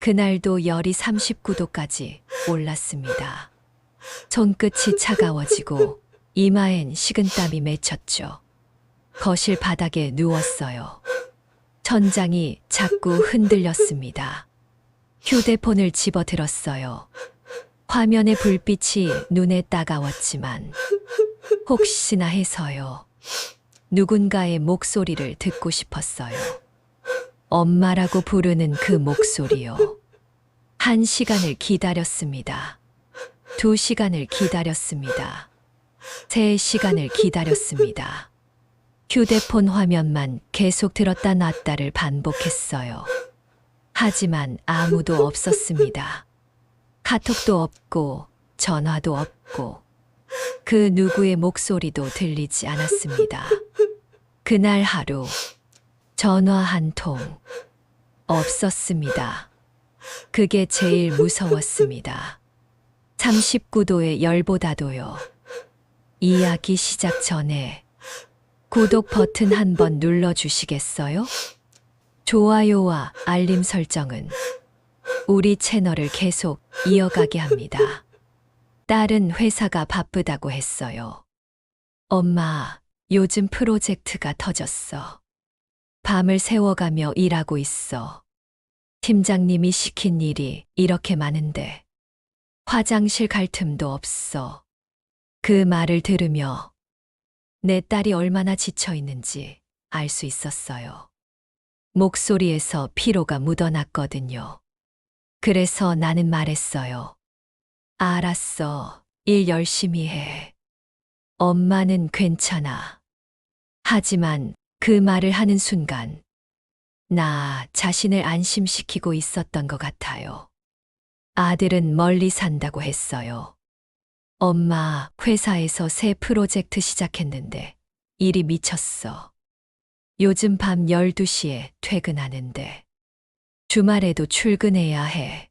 그날도 열이 39도까지 올랐습니다. 손끝이 차가워지고 이마엔 식은땀이 맺혔죠. 거실 바닥에 누웠어요. 천장이 자꾸 흔들렸습니다. 휴대폰을 집어들었어요. 화면의 불빛이 눈에 따가웠지만 혹시나 해서요. 누군가의 목소리를 듣고 싶었어요. 엄마라고 부르는 그 목소리요. 1시간을 기다렸습니다. 2시간을 기다렸습니다. 3시간을 기다렸습니다. 휴대폰 화면만 계속 들었다 놨다를 반복했어요. 하지만 아무도 없었습니다. 카톡도 없고 전화도 없고 그 누구의 목소리도 들리지 않았습니다. 그날 하루 전화 한 통 없었습니다. 그게 제일 무서웠습니다. 39도의 열보다도요. 이야기 시작 전에 구독 버튼 한번 눌러주시겠어요? 좋아요와 알림 설정은 우리 채널을 계속 이어가게 합니다. 딸은 회사가 바쁘다고 했어요. 엄마, 요즘 프로젝트가 터졌어. 밤을 새워가며 일하고 있어. 팀장님이 시킨 일이 이렇게 많은데 화장실 갈 틈도 없어. 그 말을 들으며 내 딸이 얼마나 지쳐 있는지 알 수 있었어요. 목소리에서 피로가 묻어났거든요. 그래서 나는 말했어요. 알았어. 일 열심히 해. 엄마는 괜찮아. 하지만 그 말을 하는 순간 나 자신을 안심시키고 있었던 것 같아요. 아들은 멀리 산다고 했어요. 엄마, 회사에서 새 프로젝트 시작했는데 일이 미쳤어. 요즘 밤 12시에 퇴근하는데 주말에도 출근해야 해.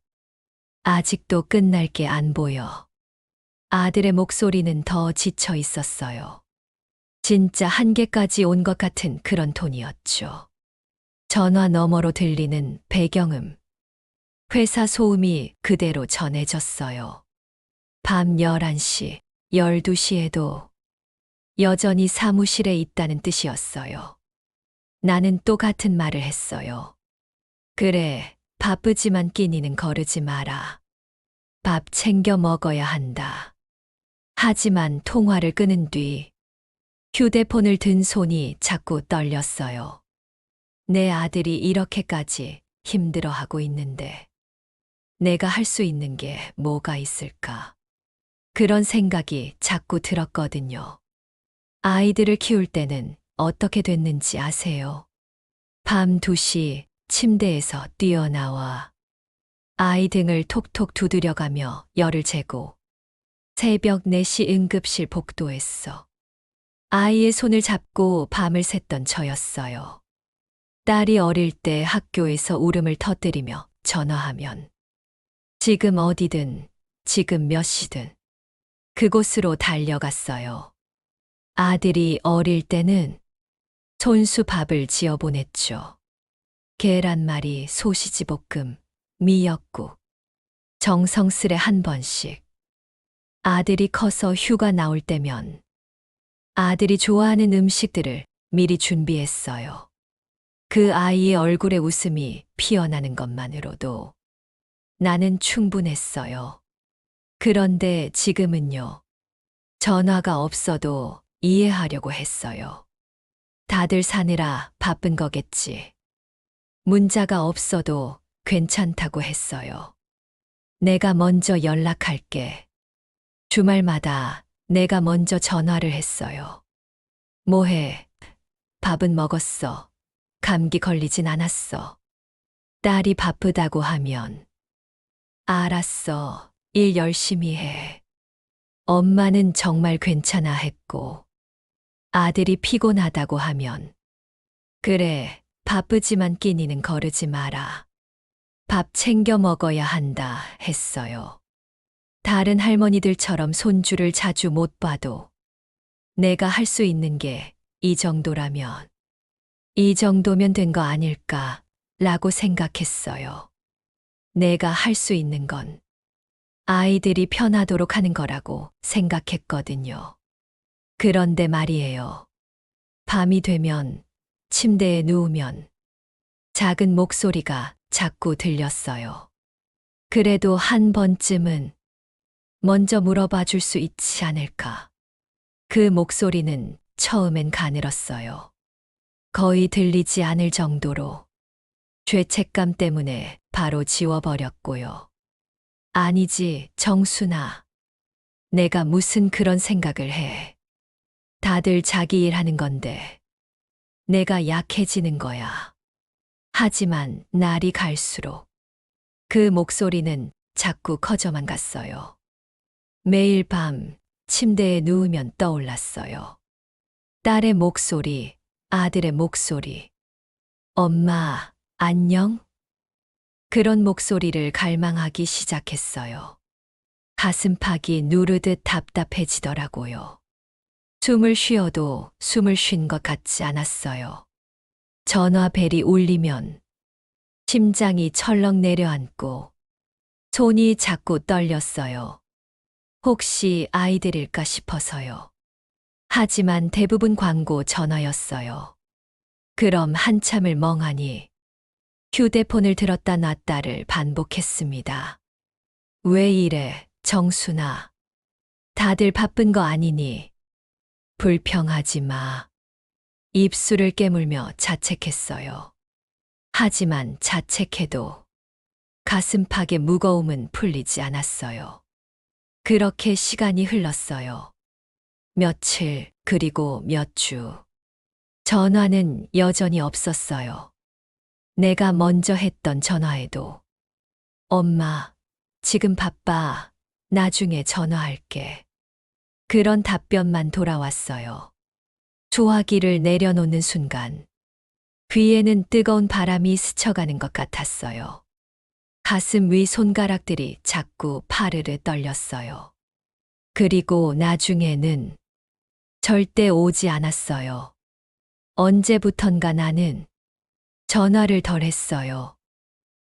아직도 끝날 게 안 보여. 아들의 목소리는 더 지쳐 있었어요. 진짜 한계까지 온 것 같은 그런 톤이었죠. 전화 너머로 들리는 배경음. 회사 소음이 그대로 전해졌어요. 밤 11시, 12시에도 여전히 사무실에 있다는 뜻이었어요. 나는 또 같은 말을 했어요. 그래, 바쁘지만 끼니는 거르지 마라. 밥 챙겨 먹어야 한다. 하지만 통화를 끊은 뒤 휴대폰을 든 손이 자꾸 떨렸어요. 내 아들이 이렇게까지 힘들어하고 있는데 내가 할 수 있는 게 뭐가 있을까? 그런 생각이 자꾸 들었거든요. 아이들을 키울 때는 어떻게 됐는지 아세요? 밤 2시 침대에서 뛰어나와 아이 등을 톡톡 두드려가며 열을 재고 새벽 4시 응급실 복도했어. 아이의 손을 잡고 밤을 샜던 저였어요. 딸이 어릴 때 학교에서 울음을 터뜨리며 전화하면 지금 어디든 지금 몇 시든 그곳으로 달려갔어요. 아들이 어릴 때는 손수 밥을 지어 보냈죠. 계란말이, 소시지 볶음, 미역국. 정성스레 한 번씩. 아들이 커서 휴가 나올 때면 아들이 좋아하는 음식들을 미리 준비했어요. 그 아이의 얼굴에 웃음이 피어나는 것만으로도 나는 충분했어요. 그런데 지금은요. 전화가 없어도 이해하려고 했어요. 다들 사느라 바쁜 거겠지. 문자가 없어도 괜찮다고 했어요. 내가 먼저 연락할게. 주말마다 내가 먼저 전화를 했어요. 뭐해? 밥은 먹었어. 감기 걸리진 않았어. 딸이 바쁘다고 하면 알았어. 일 열심히 해. 엄마는 정말 괜찮아 했고 아들이 피곤하다고 하면 그래, 바쁘지만 끼니는 거르지 마라. 밥 챙겨 먹어야 한다 했어요. 다른 할머니들처럼 손주를 자주 못 봐도 내가 할 수 있는 게 이 정도라면 이 정도면 된 거 아닐까 라고 생각했어요. 내가 할 수 있는 건 아이들이 편하도록 하는 거라고 생각했거든요. 그런데 말이에요. 밤이 되면 침대에 누우면 작은 목소리가 자꾸 들렸어요. 그래도 한 번쯤은 먼저 물어봐 줄 수 있지 않을까. 그 목소리는 처음엔 가늘었어요. 거의 들리지 않을 정도로 죄책감 때문에 바로 지워버렸고요. 아니지, 정순아. 내가 무슨 그런 생각을 해. 다들 자기 일 하는 건데 내가 약해지는 거야. 하지만 날이 갈수록 그 목소리는 자꾸 커져만 갔어요. 매일 밤 침대에 누우면 떠올랐어요. 딸의 목소리, 아들의 목소리. 엄마, 안녕? 그런 목소리를 갈망하기 시작했어요. 가슴팍이 누르듯 답답해지더라고요. 숨을 쉬어도 숨을 쉰 것 같지 않았어요. 전화벨이 울리면 심장이 철렁 내려앉고 손이 자꾸 떨렸어요. 혹시 아이들일까 싶어서요. 하지만 대부분 광고 전화였어요. 그럼 한참을 멍하니 휴대폰을 들었다 놨다를 반복했습니다. 왜 이래, 정순아. 다들 바쁜 거 아니니? 불평하지 마. 입술을 깨물며 자책했어요. 하지만 자책해도 가슴팍의 무거움은 풀리지 않았어요. 그렇게 시간이 흘렀어요. 며칠, 그리고 몇 주. 전화는 여전히 없었어요. 내가 먼저 했던 전화에도 엄마, 지금 바빠. 나중에 전화할게. 그런 답변만 돌아왔어요. 소화기를 내려놓는 순간 귀에는 뜨거운 바람이 스쳐가는 것 같았어요. 가슴 위 손가락들이 자꾸 파르르 떨렸어요. 그리고 나중에는 절대 오지 않았어요. 언제부턴가 나는 전화를 덜 했어요.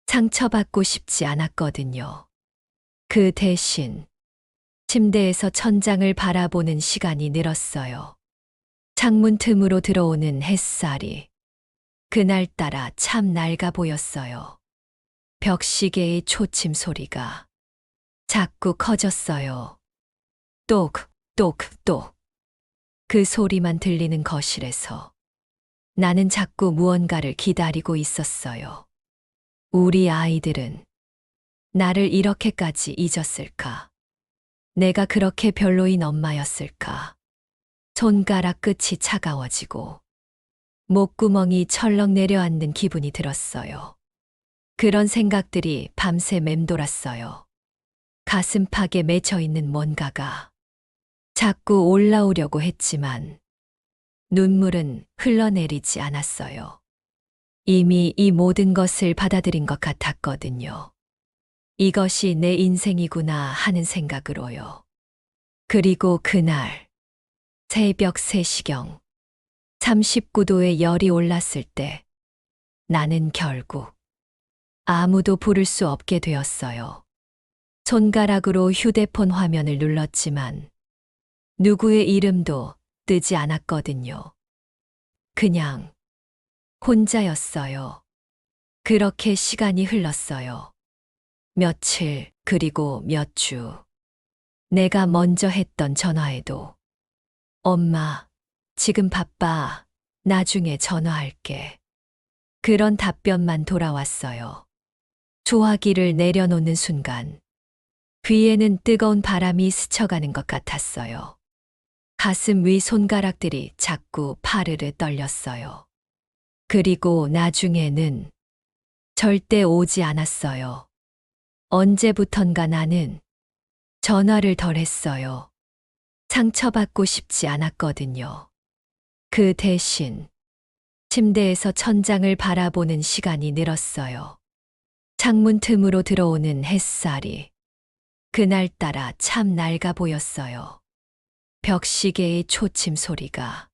상처받고 싶지 않았거든요. 그 대신 침대에서 천장을 바라보는 시간이 늘었어요. 창문 틈으로 들어오는 햇살이 그날따라 참 낡아 보였어요. 벽시계의 초침 소리가 자꾸 커졌어요. 똑, 똑, 똑. 그 소리만 들리는 거실에서 나는 자꾸 무언가를 기다리고 있었어요. 우리 아이들은 나를 이렇게까지 잊었을까? 내가 그렇게 별로인 엄마였을까? 손가락 끝이 차가워지고 목구멍이 철렁 내려앉는 기분이 들었어요. 그런 생각들이 밤새 맴돌았어요. 가슴팍에 맺혀 있는 뭔가가 자꾸 올라오려고 했지만 눈물은 흘러내리지 않았어요. 이미 이 모든 것을 받아들인 것 같았거든요. 이것이 내 인생이구나 하는 생각으로요. 그리고 그날 새벽 3시경 39도의 열이 올랐을 때 나는 결국 아무도 부를 수 없게 되었어요. 손가락으로 휴대폰 화면을 눌렀지만 누구의 이름도 뜨지 않았거든요. 그냥 혼자였어요. 그렇게 시간이 흘렀어요. 며칠, 그리고 몇 주. 내가 먼저 했던 전화에도 엄마, 지금 바빠. 나중에 전화할게. 그런 답변만 돌아왔어요. 소화기를 내려놓는 순간 귀에는 뜨거운 바람이 스쳐가는 것 같았어요. 가슴 위 손가락들이 자꾸 파르르 떨렸어요. 그리고 나중에는 절대 오지 않았어요. 언제부턴가 나는 전화를 덜 했어요. 상처받고 싶지 않았거든요. 그 대신 침대에서 천장을 바라보는 시간이 늘었어요. 창문 틈으로 들어오는 햇살이 그날따라 참 낡아 보였어요. 벽시계의 초침 소리가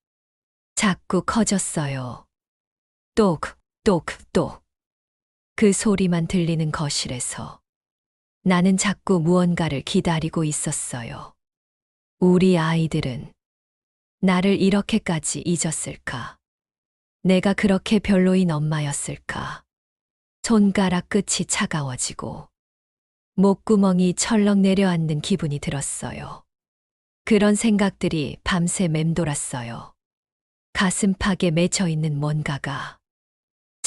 자꾸 커졌어요. 똑, 똑, 똑. 그 소리만 들리는 거실에서 나는 자꾸 무언가를 기다리고 있었어요. 우리 아이들은 나를 이렇게까지 잊었을까? 내가 그렇게 별로인 엄마였을까? 손가락 끝이 차가워지고 목구멍이 철렁 내려앉는 기분이 들었어요. 그런 생각들이 밤새 맴돌았어요. 가슴팍에 맺혀 있는 뭔가가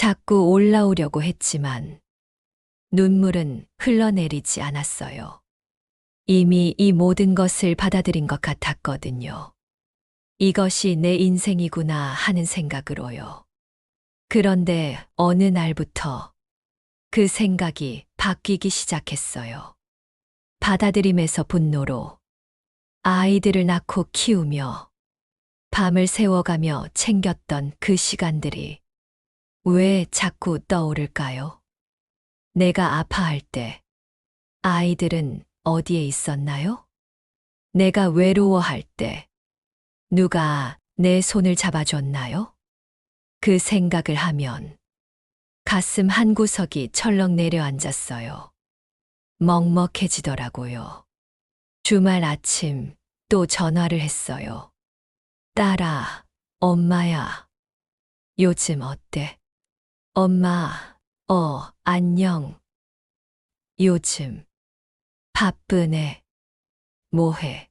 자꾸 올라오려고 했지만 눈물은 흘러내리지 않았어요. 이미 이 모든 것을 받아들인 것 같았거든요. 이것이 내 인생이구나 하는 생각으로요. 그런데 어느 날부터 그 생각이 바뀌기 시작했어요. 받아들임에서 분노로 아이들을 낳고 키우며 밤을 새워가며 챙겼던 그 시간들이 왜 자꾸 떠오를까요? 내가 아파할 때 아이들은 어디에 있었나요? 내가 외로워할 때 누가 내 손을 잡아줬나요? 그 생각을 하면 가슴 한구석이 철렁 내려앉았어요. 먹먹해지더라고요. 주말 아침 또 전화를 했어요. 딸아, 엄마야. 요즘 어때? 엄마, 안녕. 요즘 바쁘네. 뭐해?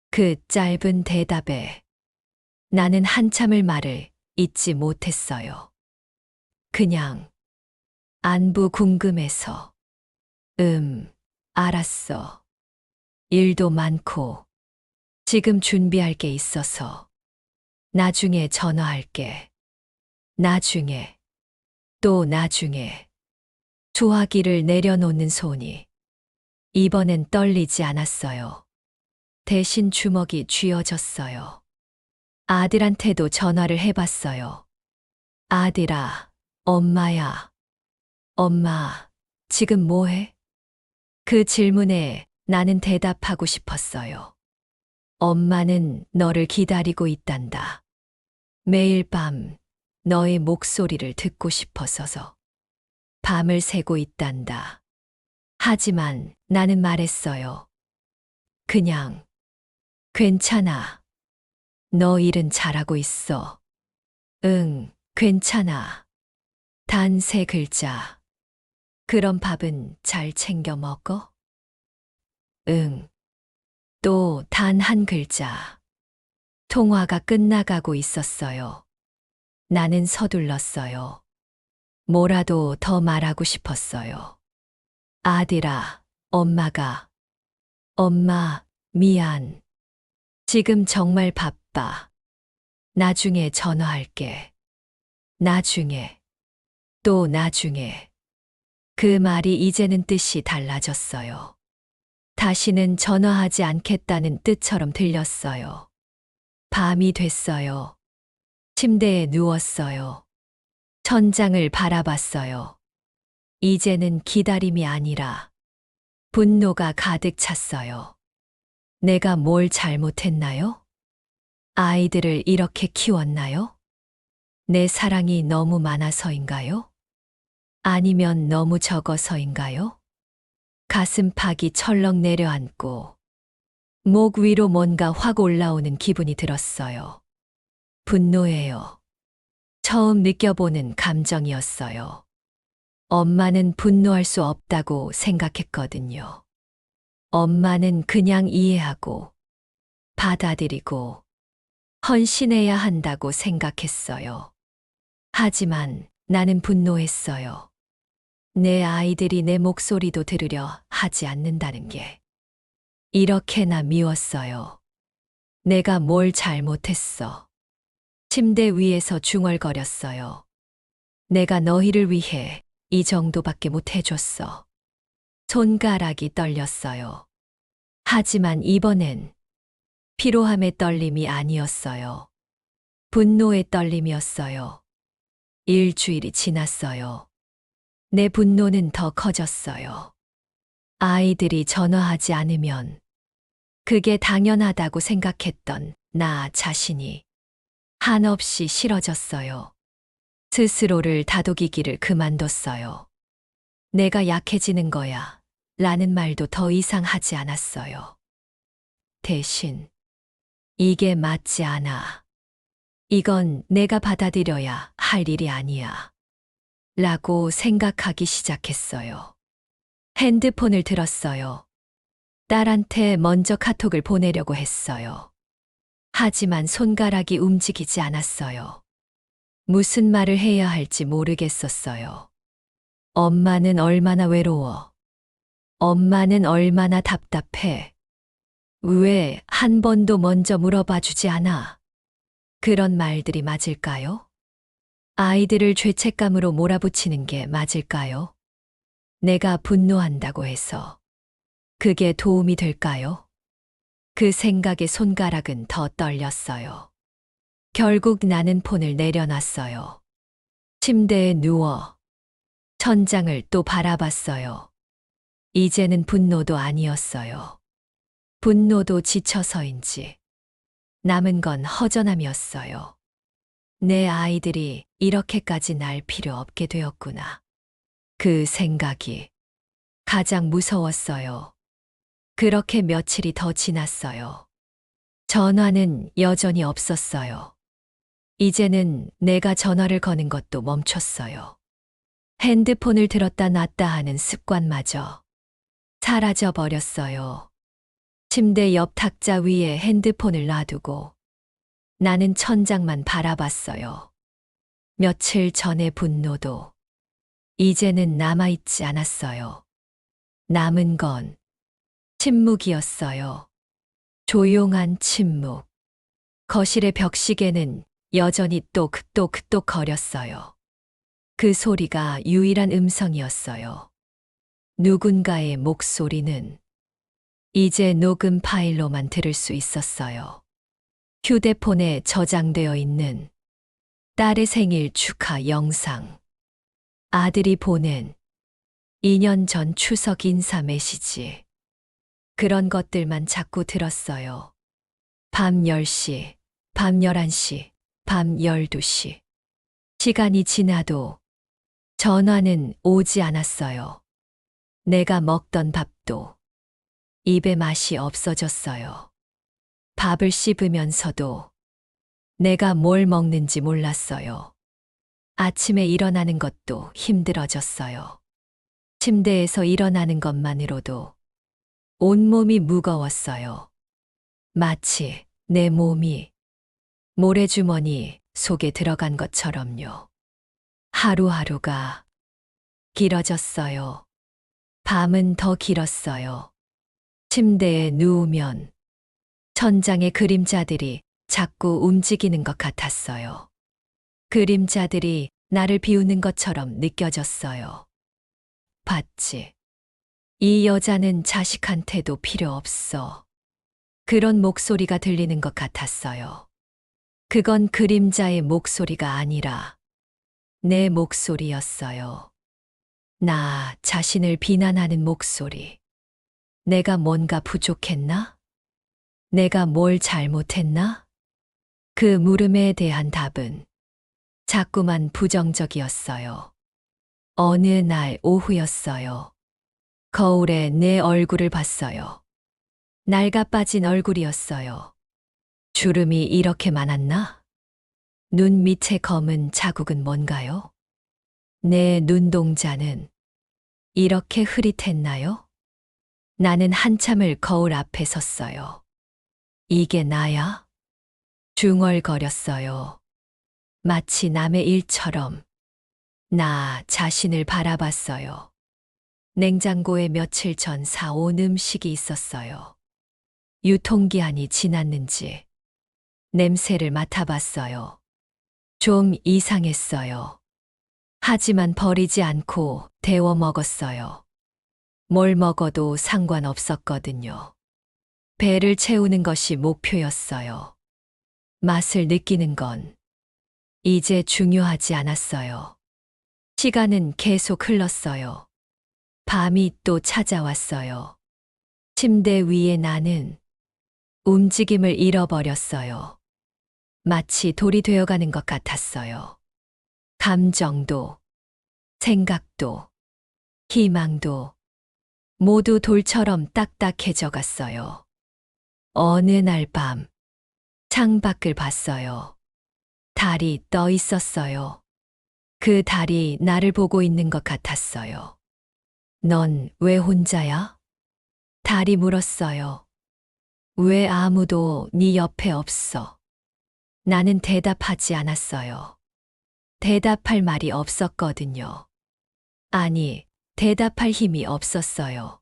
그 짧은 대답에 나는 한참을 말을 잇지 못했어요. 그냥 안부 궁금해서 알았어. 일도 많고 지금 준비할 게 있어서 나중에 전화할게. 나중에 또 나중에 소화기를 내려놓는 손이 이번엔 떨리지 않았어요. 대신 주먹이 쥐어졌어요. 아들한테도 전화를 해봤어요. 아들아, 엄마야. 엄마, 지금 뭐해? 그 질문에 나는 대답하고 싶었어요. 엄마는 너를 기다리고 있단다. 매일 밤 너의 목소리를 듣고 싶어서서 밤을 새고 있단다. 하지만 나는 말했어요. 그냥 괜찮아. 너 일은 잘하고 있어. 응, 괜찮아. 단 3글자. 그럼 밥은 잘 챙겨 먹어? 응. 또 단 1글자. 통화가 끝나가고 있었어요. 나는 서둘렀어요. 뭐라도 더 말하고 싶었어요. 아들아, 엄마, 미안. 지금 정말 바빠. 나중에 전화할게. 나중에, 또 나중에. 그 말이 이제는 뜻이 달라졌어요. 다시는 전화하지 않겠다는 뜻처럼 들렸어요. 밤이 됐어요. 침대에 누웠어요. 천장을 바라봤어요. 이제는 기다림이 아니라 분노가 가득 찼어요. 내가 뭘 잘못했나요? 아이들을 이렇게 키웠나요? 내 사랑이 너무 많아서인가요? 아니면 너무 적어서인가요? 가슴팍이 철렁 내려앉고 목 위로 뭔가 확 올라오는 기분이 들었어요. 분노예요. 처음 느껴보는 감정이었어요. 엄마는 분노할 수 없다고 생각했거든요. 엄마는 그냥 이해하고 받아들이고 헌신해야 한다고 생각했어요. 하지만 나는 분노했어요. 내 아이들이 내 목소리도 들으려 하지 않는다는 게 이렇게나 미웠어요. 내가 뭘 잘못했어. 침대 위에서 중얼거렸어요. 내가 너희를 위해 이 정도밖에 못 해줬어. 손가락이 떨렸어요. 하지만 이번엔 피로함의 떨림이 아니었어요. 분노의 떨림이었어요. 일주일이 지났어요. 내 분노는 더 커졌어요. 아이들이 전화하지 않으면 그게 당연하다고 생각했던 나 자신이 한없이 싫어졌어요. 스스로를 다독이기를 그만뒀어요. 내가 약해지는 거야. 라는 말도 더 이상 하지 않았어요. 대신, 이게 맞지 않아. 이건 내가 받아들여야 할 일이 아니야. 라고 생각하기 시작했어요. 핸드폰을 들었어요. 딸한테 먼저 카톡을 보내려고 했어요. 하지만 손가락이 움직이지 않았어요. 무슨 말을 해야 할지 모르겠었어요. 엄마는 얼마나 외로워. 엄마는 얼마나 답답해. 왜 한 번도 먼저 물어봐 주지 않아? 그런 말들이 맞을까요? 아이들을 죄책감으로 몰아붙이는 게 맞을까요? 내가 분노한다고 해서 그게 도움이 될까요? 그 생각에 손가락은 더 떨렸어요. 결국 나는 폰을 내려놨어요. 침대에 누워 천장을 또 바라봤어요. 이제는 분노도 아니었어요. 분노도 지쳐서인지 남은 건 허전함이었어요. 내 아이들이 이렇게까지 날 필요 없게 되었구나. 그 생각이 가장 무서웠어요. 그렇게 며칠이 더 지났어요. 전화는 여전히 없었어요. 이제는 내가 전화를 거는 것도 멈췄어요. 핸드폰을 들었다 놨다 하는 습관마저 사라져 버렸어요. 침대 옆 탁자 위에 핸드폰을 놔두고 나는 천장만 바라봤어요. 며칠 전의 분노도 이제는 남아있지 않았어요. 남은 건 침묵이었어요. 조용한 침묵. 거실의 벽시계는 여전히 똑똑똑 거렸어요. 그 소리가 유일한 음성이었어요. 누군가의 목소리는 이제 녹음 파일로만 들을 수 있었어요. 휴대폰에 저장되어 있는 딸의 생일 축하 영상. 아들이 보낸 2년 전 추석 인사 메시지. 그런 것들만 자꾸 들었어요. 밤 10시, 밤 11시, 밤 12시. 시간이 지나도 전화는 오지 않았어요. 내가 먹던 밥도 입에 맛이 없어졌어요. 밥을 씹으면서도 내가 뭘 먹는지 몰랐어요. 아침에 일어나는 것도 힘들어졌어요. 침대에서 일어나는 것만으로도 온몸이 무거웠어요. 마치 내 몸이 모래주머니 속에 들어간 것처럼요. 하루하루가 길어졌어요. 밤은 더 길었어요. 침대에 누우면 천장의 그림자들이 자꾸 움직이는 것 같았어요. 그림자들이 나를 비우는 것처럼 느껴졌어요. 봤지? 이 여자는 자식한테도 필요 없어. 그런 목소리가 들리는 것 같았어요. 그건 그림자의 목소리가 아니라 내 목소리였어요. 나 자신을 비난하는 목소리. 내가 뭔가 부족했나? 내가 뭘 잘못했나? 그 물음에 대한 답은 자꾸만 부정적이었어요. 어느 날 오후였어요. 거울에 내 얼굴을 봤어요. 낡아 빠진 얼굴이었어요. 주름이 이렇게 많았나? 눈 밑의 검은 자국은 뭔가요? 내 눈동자는 이렇게 흐릿했나요? 나는 한참을 거울 앞에 섰어요. 이게 나야? 중얼거렸어요. 마치 남의 일처럼 나 자신을 바라봤어요. 냉장고에 며칠 전 사온 음식이 있었어요. 유통기한이 지났는지 냄새를 맡아봤어요. 좀 이상했어요. 하지만 버리지 않고 데워 먹었어요. 뭘 먹어도 상관없었거든요. 배를 채우는 것이 목표였어요. 맛을 느끼는 건 이제 중요하지 않았어요. 시간은 계속 흘렀어요. 밤이 또 찾아왔어요. 침대 위에 나는 움직임을 잃어버렸어요. 마치 돌이 되어가는 것 같았어요. 감정도, 생각도, 희망도 모두 돌처럼 딱딱해져 갔어요. 어느 날 밤, 창밖을 봤어요. 달이 떠 있었어요. 그 달이 나를 보고 있는 것 같았어요. 넌 왜 혼자야? 달이 물었어요. 왜 아무도 네 옆에 없어? 나는 대답하지 않았어요. 대답할 말이 없었거든요. 아니, 대답할 힘이 없었어요.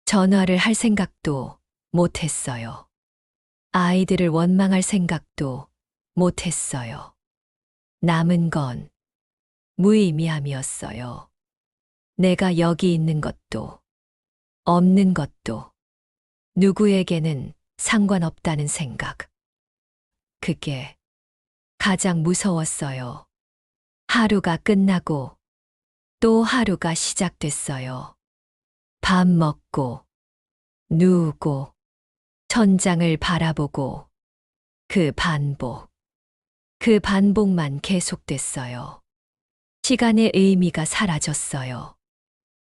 전화를 할 생각도 못 했어요. 아이들을 원망할 생각도 못 했어요. 남은 건 무의미함이었어요. 내가 여기 있는 것도, 없는 것도, 누구에게는 상관없다는 생각. 그게 가장 무서웠어요. 하루가 끝나고 또 하루가 시작됐어요. 밥 먹고, 누우고, 천장을 바라보고, 그 반복만 계속됐어요. 시간의 의미가 사라졌어요.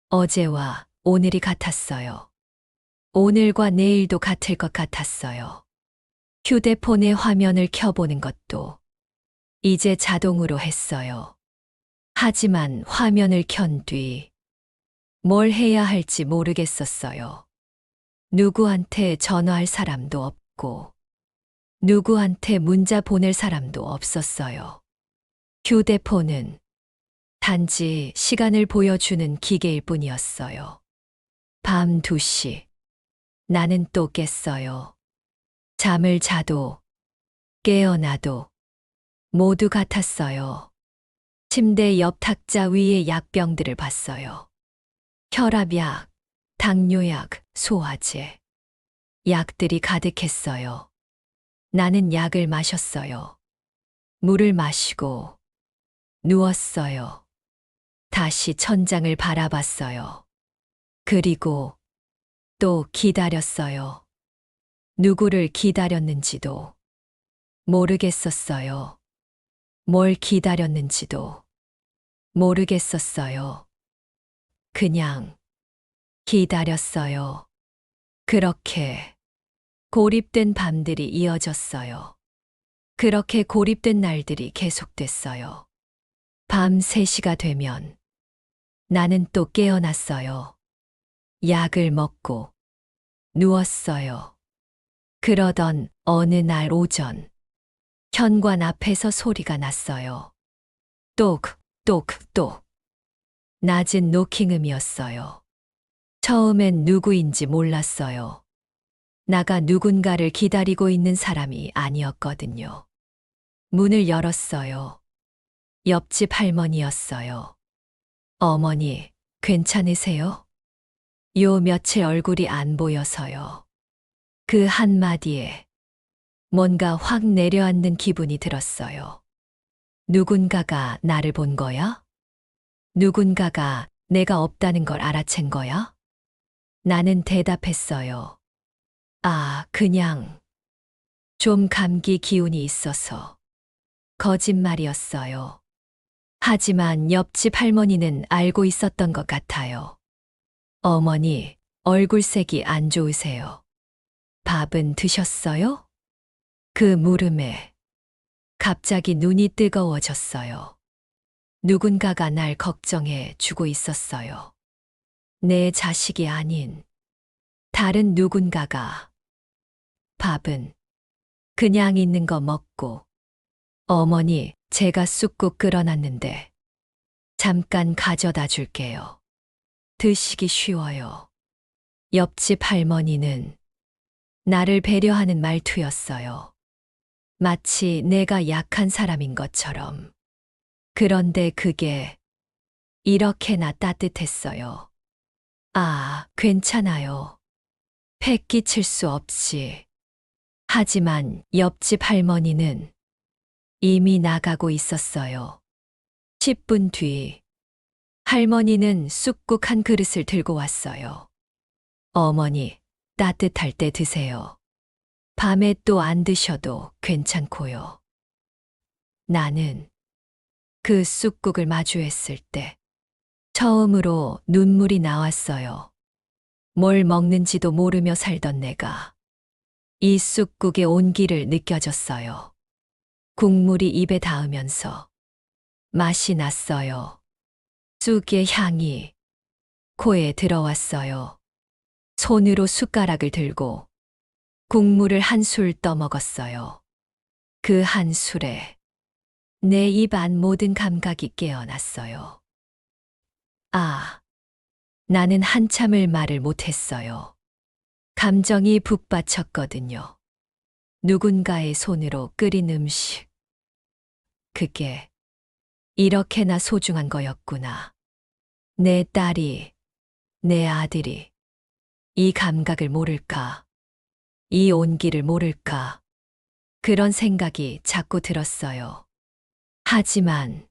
어제와 오늘이 같았어요. 오늘과 내일도 같을 것 같았어요. 휴대폰의 화면을 켜보는 것도 이제 자동으로 했어요. 하지만 화면을 켠 뒤 뭘 해야 할지 모르겠었어요. 누구한테 전화할 사람도 없고, 누구한테 문자 보낼 사람도 없었어요. 휴대폰은 단지 시간을 보여주는 기계일 뿐이었어요. 밤 2시. 나는 또 깼어요. 잠을 자도, 깨어나도 모두 같았어요. 침대 옆 탁자 위에 약병들을 봤어요. 혈압약, 당뇨약, 소화제. 약들이 가득했어요. 나는 약을 마셨어요. 물을 마시고 누웠어요. 다시 천장을 바라봤어요. 그리고 또 기다렸어요. 누구를 기다렸는지도 모르겠었어요. 뭘 기다렸는지도 모르겠었어요. 그냥 기다렸어요. 그렇게 고립된 밤들이 이어졌어요. 그렇게 고립된 날들이 계속됐어요. 밤 3시가 되면 나는 또 깨어났어요. 약을 먹고 누웠어요. 그러던 어느 날 오전, 현관 앞에서 소리가 났어요. 똑, 똑, 똑. 낮은 노킹음이었어요. 처음엔 누구인지 몰랐어요. 나가 누군가를 기다리고 있는 사람이 아니었거든요. 문을 열었어요. 옆집 할머니였어요. 어머니, 괜찮으세요? 요 며칠 얼굴이 안 보여서요. 그 한마디에 뭔가 확 내려앉는 기분이 들었어요. 누군가가 나를 본 거야? 누군가가 내가 없다는 걸 알아챈 거야? 나는 대답했어요. 아, 그냥 좀 감기 기운이 있어서. 거짓말이었어요. 하지만 옆집 할머니는 알고 있었던 것 같아요. 어머니, 얼굴색이 안 좋으세요. 밥은 드셨어요? 그 물음에 갑자기 눈이 뜨거워졌어요. 누군가가 날 걱정해 주고 있었어요. 내 자식이 아닌 다른 누군가가. 밥은 그냥 있는 거 먹고, 어머니, 제가 쑥국 끓여놨는데 잠깐 가져다 줄게요. 드시기 쉬워요. 옆집 할머니는 나를 배려하는 말투였어요. 마치 내가 약한 사람인 것처럼. 그런데 그게 이렇게나 따뜻했어요. 아, 괜찮아요. 패 끼칠 수 없이. 하지만 옆집 할머니는 이미 나가고 있었어요. 10분 뒤, 할머니는 쑥국 한 그릇을 들고 왔어요. 어머니, 따뜻할 때 드세요. 밤에 또 안 드셔도 괜찮고요. 나는 그 쑥국을 마주했을 때 처음으로 눈물이 나왔어요. 뭘 먹는지도 모르며 살던 내가 이 쑥국의 온기를 느껴졌어요. 국물이 입에 닿으면서 맛이 났어요. 쑥의 향이 코에 들어왔어요. 손으로 숟가락을 들고 국물을 한 술 떠먹었어요. 그 한 술에 내 입 안 모든 감각이 깨어났어요. 아, 나는 한참을 말을 못했어요. 감정이 북받쳤거든요. 누군가의 손으로 끓인 음식. 그게 이렇게나 소중한 거였구나. 내 딸이, 내 아들이 이 감각을 모를까? 이 온기를 모를까? 그런 생각이 자꾸 들었어요. 하지만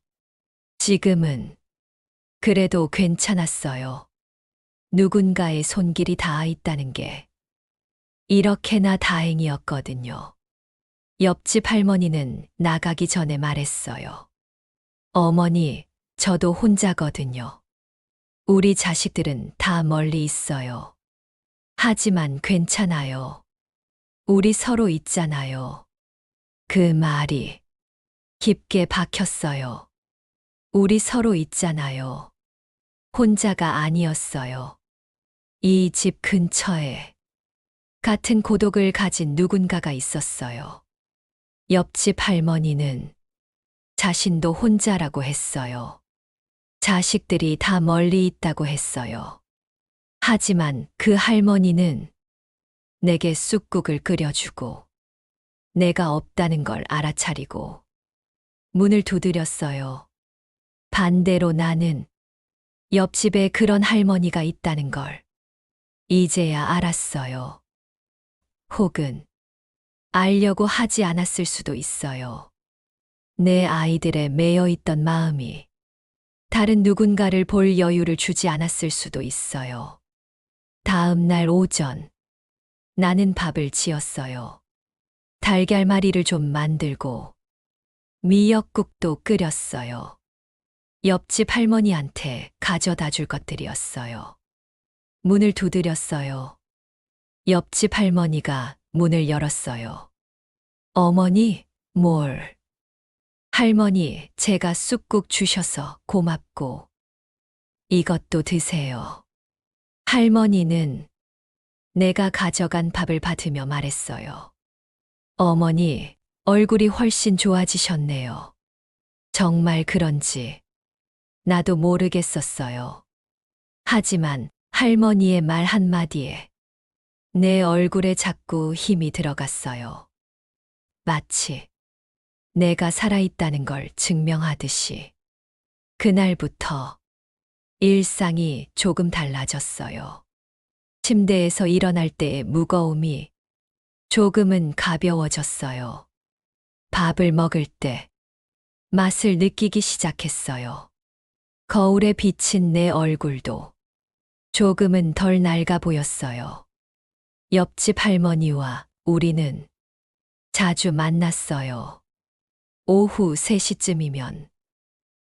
지금은 그래도 괜찮았어요. 누군가의 손길이 닿아 있다는 게 이렇게나 다행이었거든요. 옆집 할머니는 나가기 전에 말했어요. 어머니, 저도 혼자거든요. 우리 자식들은 다 멀리 있어요. 하지만 괜찮아요. 우리 서로 있잖아요. 그 말이 깊게 박혔어요. 우리 서로 있잖아요. 혼자가 아니었어요. 이 집 근처에 같은 고독을 가진 누군가가 있었어요. 옆집 할머니는 자신도 혼자라고 했어요. 자식들이 다 멀리 있다고 했어요. 하지만 그 할머니는 내게 쑥국을 끓여주고 내가 없다는 걸 알아차리고 문을 두드렸어요. 반대로 나는 옆집에 그런 할머니가 있다는 걸 이제야 알았어요. 혹은 알려고 하지 않았을 수도 있어요. 내 아이들에 매여 있던 마음이 다른 누군가를 볼 여유를 주지 않았을 수도 있어요. 다음 날 오전, 나는 밥을 지었어요. 달걀말이를 좀 만들고 미역국도 끓였어요. 옆집 할머니한테 가져다 줄 것들이었어요. 문을 두드렸어요. 옆집 할머니가 문을 열었어요. 어머니, 뭘? 할머니, 제가 쑥국 주셔서 고맙고 이것도 드세요. 할머니는 내가 가져간 밥을 받으며 말했어요. 어머니, 얼굴이 훨씬 좋아지셨네요. 정말 그런지 나도 모르겠었어요. 하지만 할머니의 말 한마디에 내 얼굴에 자꾸 힘이 들어갔어요. 마치 내가 살아있다는 걸 증명하듯이. 그날부터 일상이 조금 달라졌어요. 침대에서 일어날 때의 무거움이 조금은 가벼워졌어요. 밥을 먹을 때 맛을 느끼기 시작했어요. 거울에 비친 내 얼굴도 조금은 덜 낡아 보였어요. 옆집 할머니와 우리는 자주 만났어요. 오후 3시쯤이면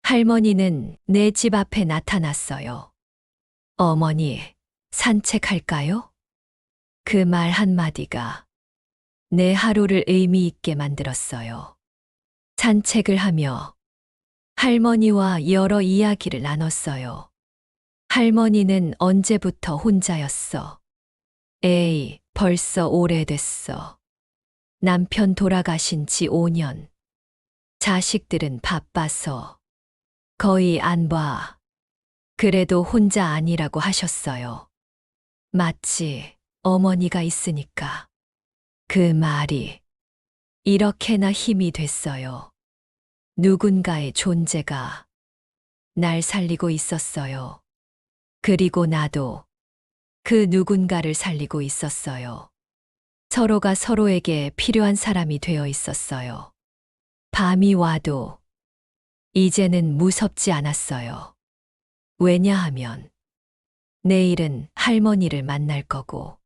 할머니는 내 집 앞에 나타났어요. 어머니, 산책할까요? 그 말 한마디가 내 하루를 의미 있게 만들었어요. 산책을 하며 할머니와 여러 이야기를 나눴어요. 할머니는 언제부터 혼자였어? 에이, 벌써 오래됐어. 남편 돌아가신 지 5년. 자식들은 바빠서 거의 안 봐. 그래도 혼자 아니라고 하셨어요. 마치 어머니가 있으니까. 그 말이 이렇게나 힘이 됐어요. 누군가의 존재가 날 살리고 있었어요. 그리고 나도 그 누군가를 살리고 있었어요. 서로가 서로에게 필요한 사람이 되어 있었어요. 밤이 와도 이제는 무섭지 않았어요. 왜냐하면 내일은 할머니를 만날 거고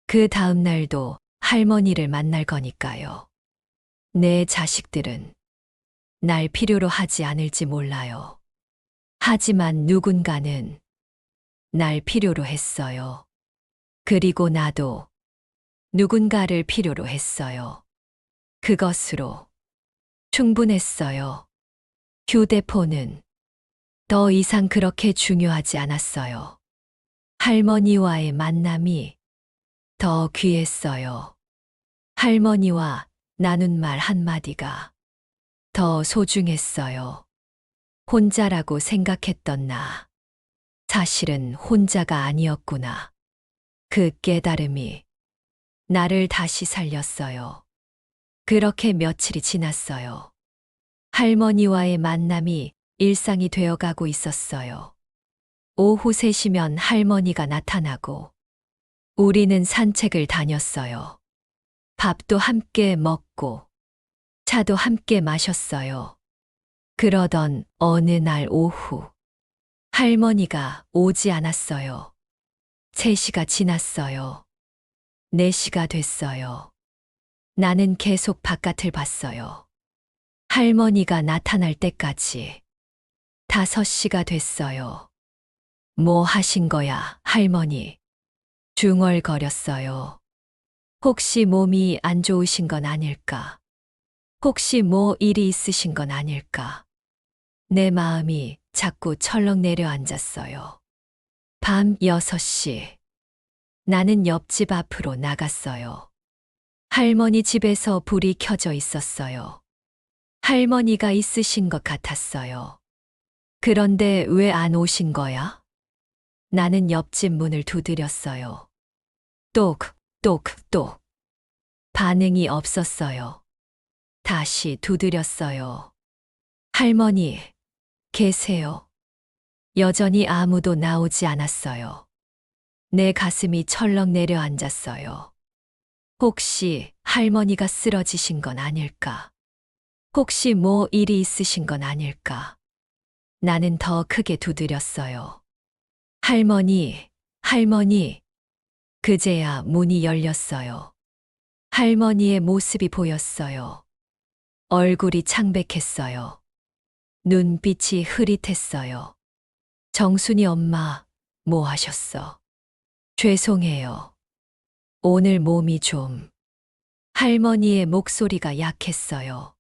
그 다음 날도 할머니를 만날 거니까요. 내 자식들은 날 필요로 하지 않을지 몰라요. 하지만 누군가는 날 필요로 했어요. 그리고 나도 누군가를 필요로 했어요. 그것으로 충분했어요. 휴대폰은 더 이상 그렇게 중요하지 않았어요. 할머니와의 만남이 더 귀했어요. 할머니와 나눈 말 한마디가 더 소중했어요. 혼자라고 생각했던 나. 사실은 혼자가 아니었구나. 그 깨달음이 나를 다시 살렸어요. 그렇게 며칠이 지났어요. 할머니와의 만남이 일상이 되어가고 있었어요. 오후 3시면 할머니가 나타나고 우리는 산책을 다녔어요. 밥도 함께 먹고 차도 함께 마셨어요. 그러던 어느 날 오후 할머니가 오지 않았어요. 3시가 지났어요. 4시가 됐어요. 나는 계속 바깥을 봤어요. 할머니가 나타날 때까지 5시가 됐어요. 뭐 하신 거야, 할머니? 중얼거렸어요. 혹시 몸이 안 좋으신 건 아닐까? 혹시 뭐 일이 있으신 건 아닐까? 내 마음이 자꾸 철렁 내려앉았어요. 밤 6시. 나는 옆집 앞으로 나갔어요. 할머니 집에서 불이 켜져 있었어요. 할머니가 있으신 것 같았어요. 그런데 왜 안 오신 거야? 나는 옆집 문을 두드렸어요. 똑, 똑, 똑. 반응이 없었어요. 다시 두드렸어요. 할머니, 계세요? 여전히 아무도 나오지 않았어요. 내 가슴이 철렁 내려앉았어요. 혹시 할머니가 쓰러지신 건 아닐까? 혹시 뭐 일이 있으신 건 아닐까? 나는 더 크게 두드렸어요. 할머니, 할머니. 그제야 문이 열렸어요. 할머니의 모습이 보였어요. 얼굴이 창백했어요. 눈빛이 흐릿했어요. 정순이 엄마, 뭐 하셨어? 죄송해요. 오늘 몸이 좀. 할머니의 목소리가 약했어요.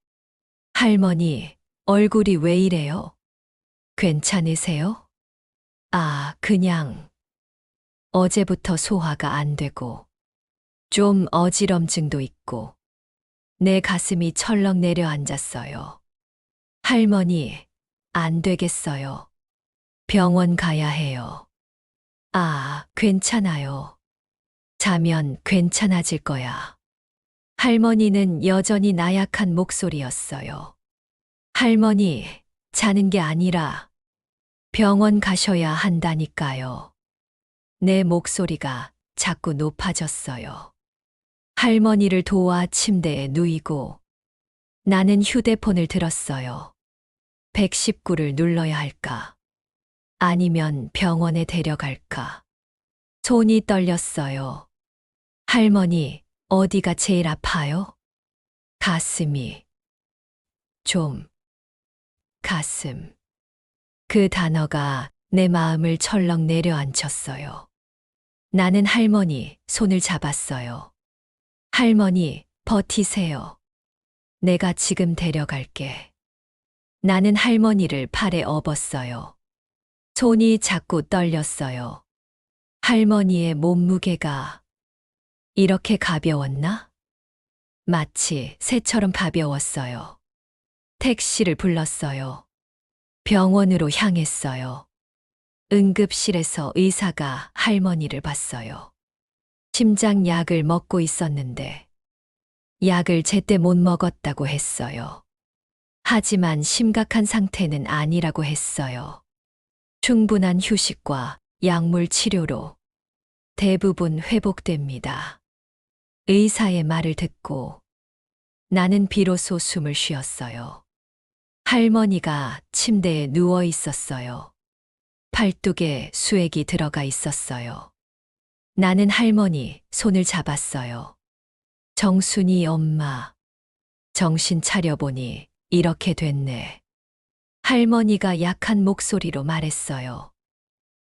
할머니, 얼굴이 왜 이래요? 괜찮으세요? 아, 그냥 어제부터 소화가 안 되고 좀 어지럼증도 있고 내 가슴이 철렁 내려앉았어요. 할머니, 안 되겠어요. 병원 가야 해요. 아, 괜찮아요. 자면 괜찮아질 거야. 할머니는 여전히 나약한 목소리였어요. 할머니, 자는 게 아니라 병원 가셔야 한다니까요. 내 목소리가 자꾸 높아졌어요. 할머니를 도와 침대에 누이고 나는 휴대폰을 들었어요. 119를 눌러야 할까? 아니면 병원에 데려갈까? 손이 떨렸어요. 할머니, 어디가 제일 아파요? 가슴이. 좀. 가슴. 그 단어가 내 마음을 철렁 내려앉혔어요. 나는 할머니 손을 잡았어요. 할머니, 버티세요. 내가 지금 데려갈게. 나는 할머니를 팔에 업었어요. 손이 자꾸 떨렸어요. 할머니의 몸무게가 이렇게 가벼웠나? 마치 새처럼 가벼웠어요. 택시를 불렀어요. 병원으로 향했어요. 응급실에서 의사가 할머니를 봤어요. 심장 약을 먹고 있었는데 약을 제때 못 먹었다고 했어요. 하지만 심각한 상태는 아니라고 했어요. 충분한 휴식과 약물 치료로 대부분 회복됩니다. 의사의 말을 듣고 나는 비로소 숨을 쉬었어요. 할머니가 침대에 누워 있었어요. 팔뚝에 수액이 들어가 있었어요. 나는 할머니 손을 잡았어요. 정순이 엄마, 정신 차려보니 이렇게 됐네. 할머니가 약한 목소리로 말했어요.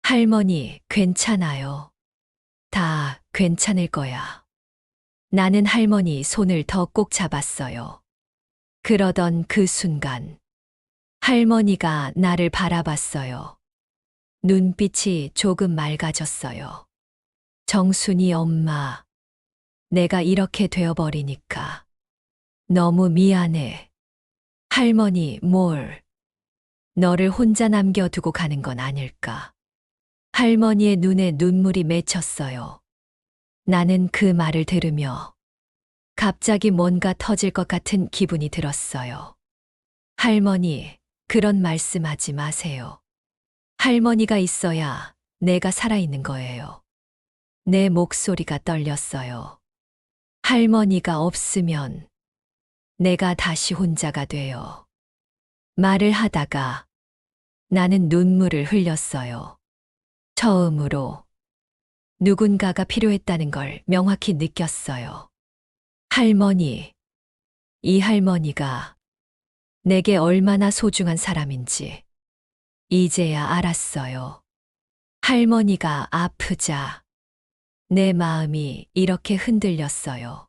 할머니, 괜찮아요. 다 괜찮을 거야. 나는 할머니 손을 더 꼭 잡았어요. 그러던 그 순간, 할머니가 나를 바라봤어요. 눈빛이 조금 맑아졌어요. 정순이 엄마, 내가 이렇게 되어버리니까 너무 미안해. 할머니, 너를 혼자 남겨두고 가는 건 아닐까. 할머니의 눈에 눈물이 맺혔어요. 나는 그 말을 들으며 갑자기 뭔가 터질 것 같은 기분이 들었어요. 할머니, 그런 말씀하지 마세요. 할머니가 있어야 내가 살아있는 거예요. 내 목소리가 떨렸어요. 할머니가 없으면 내가 다시 혼자가 돼요. 말을 하다가 나는 눈물을 흘렸어요. 처음으로 누군가가 필요했다는 걸 명확히 느꼈어요. 할머니, 이 할머니가 내게 얼마나 소중한 사람인지 이제야 알았어요. 할머니가 아프자 내 마음이 이렇게 흔들렸어요.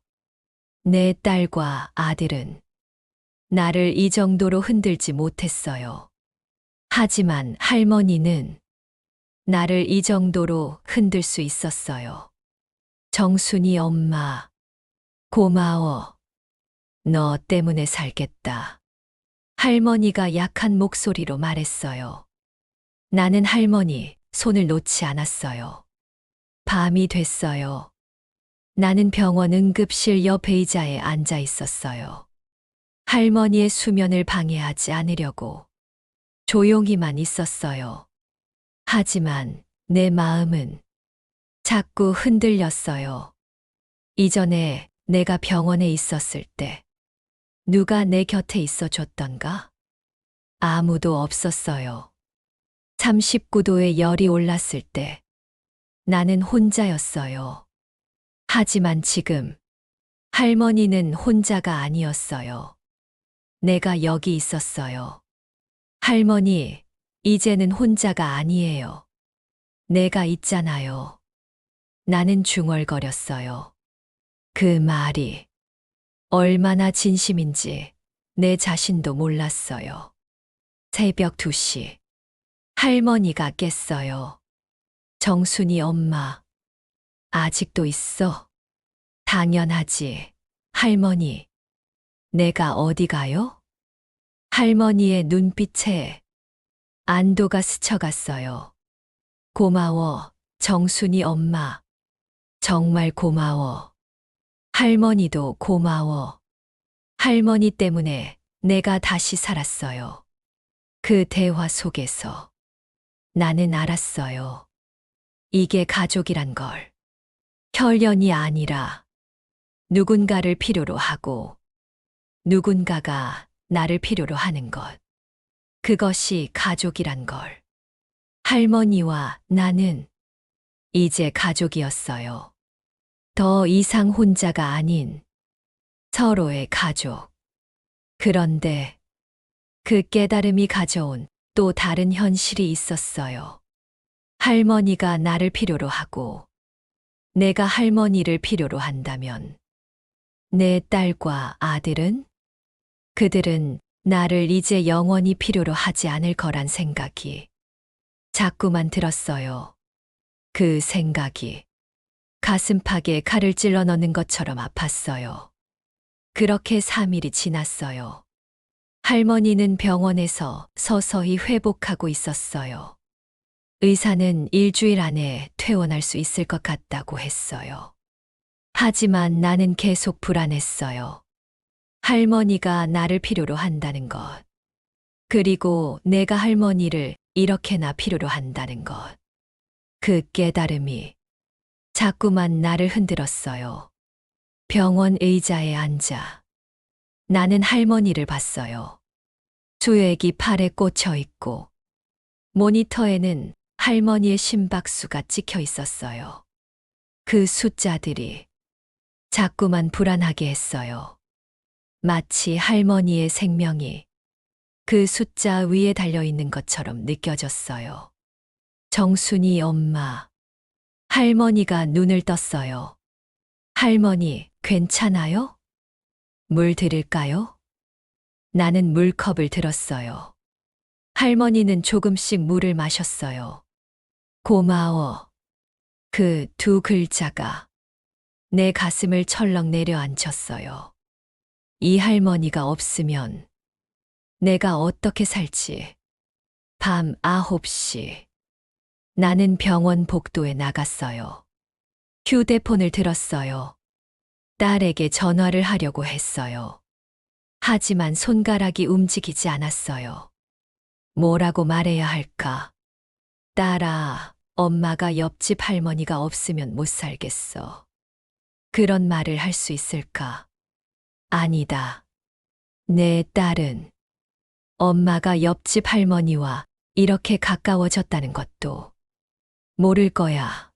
내 딸과 아들은 나를 이 정도로 흔들지 못했어요. 하지만 할머니는 나를 이 정도로 흔들 수 있었어요. 정순이 엄마, 고마워. 너 때문에 살겠다. 할머니가 약한 목소리로 말했어요. 나는 할머니 손을 놓지 않았어요. 밤이 됐어요. 나는 병원 응급실 옆 의자에 앉아 있었어요. 할머니의 수면을 방해하지 않으려고 조용히만 있었어요. 하지만 내 마음은 자꾸 흔들렸어요. 이전에 내가 병원에 있었을 때 누가 내 곁에 있어 줬던가? 아무도 없었어요. 39도의 열이 올랐을 때 나는 혼자였어요. 하지만 지금 할머니는 혼자가 아니었어요. 내가 여기 있었어요. 할머니, 이제는 혼자가 아니에요. 내가 있잖아요. 나는 중얼거렸어요. 그 말이 얼마나 진심인지 내 자신도 몰랐어요. 새벽 2시. 할머니가 깼어요. 정순이 엄마, 아직도 있어? 당연하지. 할머니, 내가 어디 가요? 할머니의 눈빛에 안도가 스쳐갔어요. 고마워, 정순이 엄마. 정말 고마워. 할머니도 고마워. 할머니 때문에 내가 다시 살았어요. 그 대화 속에서 나는 알았어요. 이게 가족이란 걸. 혈연이 아니라 누군가를 필요로 하고 누군가가 나를 필요로 하는 것. 그것이 가족이란 걸. 할머니와 나는 이제 가족이었어요. 더 이상 혼자가 아닌 서로의 가족. 그런데 그 깨달음이 가져온 또 다른 현실이 있었어요. 할머니가 나를 필요로 하고 내가 할머니를 필요로 한다면 내 딸과 아들은? 그들은 나를 이제 영원히 필요로 하지 않을 거란 생각이 자꾸만 들었어요. 그 생각이 가슴팍에 칼을 찔러 넣는 것처럼 아팠어요. 그렇게 3일이 지났어요. 할머니는 병원에서 서서히 회복하고 있었어요. 의사는 일주일 안에 퇴원할 수 있을 것 같다고 했어요. 하지만 나는 계속 불안했어요. 할머니가 나를 필요로 한다는 것. 그리고 내가 할머니를 이렇게나 필요로 한다는 것. 그 깨달음이 자꾸만 나를 흔들었어요. 병원 의자에 앉아 나는 할머니를 봤어요. 수액이 팔에 꽂혀 있고 모니터에는 할머니의 심박수가 찍혀 있었어요. 그 숫자들이 자꾸만 불안하게 했어요. 마치 할머니의 생명이 그 숫자 위에 달려있는 것처럼 느껴졌어요. 정순이 엄마. 할머니가 눈을 떴어요. 할머니, 괜찮아요? 물 드릴까요? 나는 물컵을 들었어요. 할머니는 조금씩 물을 마셨어요. 고마워. 그 두 글자가 내 가슴을 철렁 내려앉혔어요. 이 할머니가 없으면 내가 어떻게 살지? 밤 9시. 나는 병원 복도에 나갔어요. 휴대폰을 들었어요. 딸에게 전화를 하려고 했어요. 하지만 손가락이 움직이지 않았어요. 뭐라고 말해야 할까? 딸아, 엄마가 옆집 할머니가 없으면 못 살겠어. 그런 말을 할 수 있을까? 아니다. 내 딸은 엄마가 옆집 할머니와 이렇게 가까워졌다는 것도 모를 거야.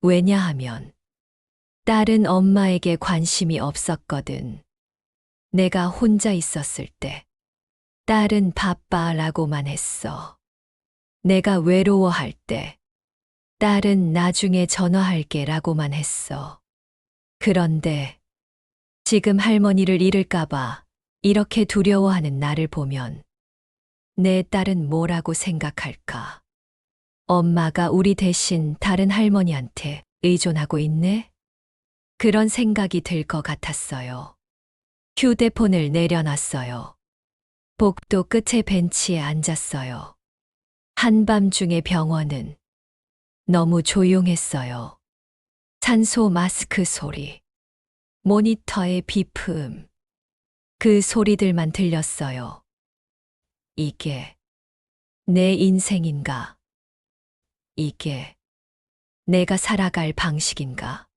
왜냐하면 딸은 엄마에게 관심이 없었거든. 내가 혼자 있었을 때 딸은 바빠라고만 했어. 내가 외로워할 때 딸은 나중에 전화할게 라고만 했어. 그런데 지금 할머니를 잃을까봐 이렇게 두려워하는 나를 보면 내 딸은 뭐라고 생각할까? 엄마가 우리 대신 다른 할머니한테 의존하고 있네? 그런 생각이 들 것 같았어요. 휴대폰을 내려놨어요. 복도 끝에 벤치에 앉았어요. 한밤중에 병원은 너무 조용했어요. 산소 마스크 소리, 모니터의 비프음, 그 소리들만 들렸어요. 이게 내 인생인가? 이게 내가 살아갈 방식인가?